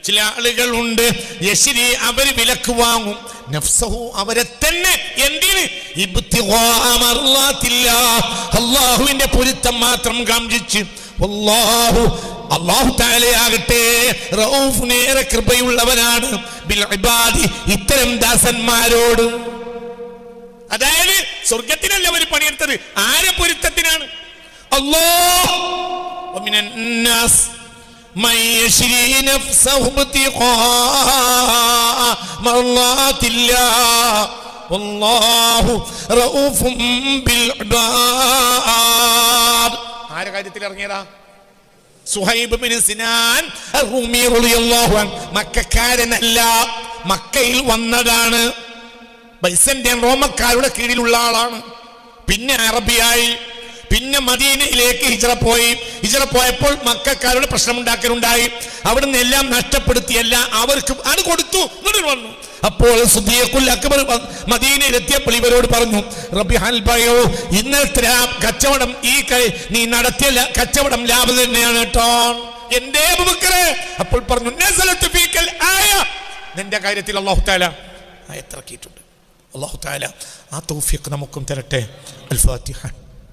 ചില ആളുകളുണ്ട്, യശ്രി അവർ വിലക്ക് വാങ്ങും, നഫ്സഹു അവരെ തന്നെ, എന്തിന്? ഇബ്തിഗാഅ മർളാത്തില്ലാഹ് അല്ലാഹുവിന്റെ പൊരുത്തം മാത്രം കാംക്ഷിച്ച്. അല്ലാഹു തആലയാകട്ടെ റഊഫുൻ ഏറെ കൃപയുള്ളവനാണ് ബിൽ ഇബാദി ഇത്തരം ദാസന്മാരോട്. അതായത് സ്വർഗ്ഗത്തിനല്ല അവർ പണിയെടുത്തത്, ആരെ പൊരുത്തത്തിനാണ്? അല്ലാഹ്. വമിനൻ നാസ് من يشري نفسه ابتغاء مرضات الله والله رؤوف بالعباد. ആരെ കാര്യത്തിൽ ഇറങ്ങിയതാ? സുഹൈബ് ബിൻ സിനാൻ റൂമി റളിയല്ലാഹു അൻഹു. മക്കക്കാരനല്ല, മക്കയിൽ വന്നതാണ്. ബൈസന്റൈൻ റോമക്കാരുടെ കീഴിലുള്ള ആളാണ്. പിന്നെ അറബിയായി, പിന്നെ മദീനയിലേക്ക് ഹിജ്റ പോയപ്പോൾ മക്കക്കാരുടെ പ്രശ്നമുണ്ടാക്കലുണ്ടായി. അവിടുന്ന് എല്ലാം നഷ്ടപ്പെടുത്തിയല്ല, അവർക്ക് അത് കൊടുത്തു, ഇങ്ങോട്ട് വന്നു. അപ്പോൾ സിദ്ദീഖുൽ അക്ബർ മദീനയിലെത്തിയപ്പോൾ ഇവരോട് പറഞ്ഞു, റബിഹൽ ബയോ, ഇന്നത്തെ കച്ചവടം നീ നടത്തിയ കച്ചവടം ലാഭം തന്നെയാണ് കേട്ടോ. എന്തേ അബൂബക്കറേ? അപ്പോൾ പറഞ്ഞു, നസലത്ത് ഫീക്കൽ ആയ, നിന്റെ കാര്യത്തിൽ അല്ലാഹു തആല ആയത്തിറക്കിയിട്ടുണ്ട്. അല്ലാഹു തആല ആ തൗഫീഖ് നമുക്കും തരട്ടെ. അൽ ഫാത്തിഹ.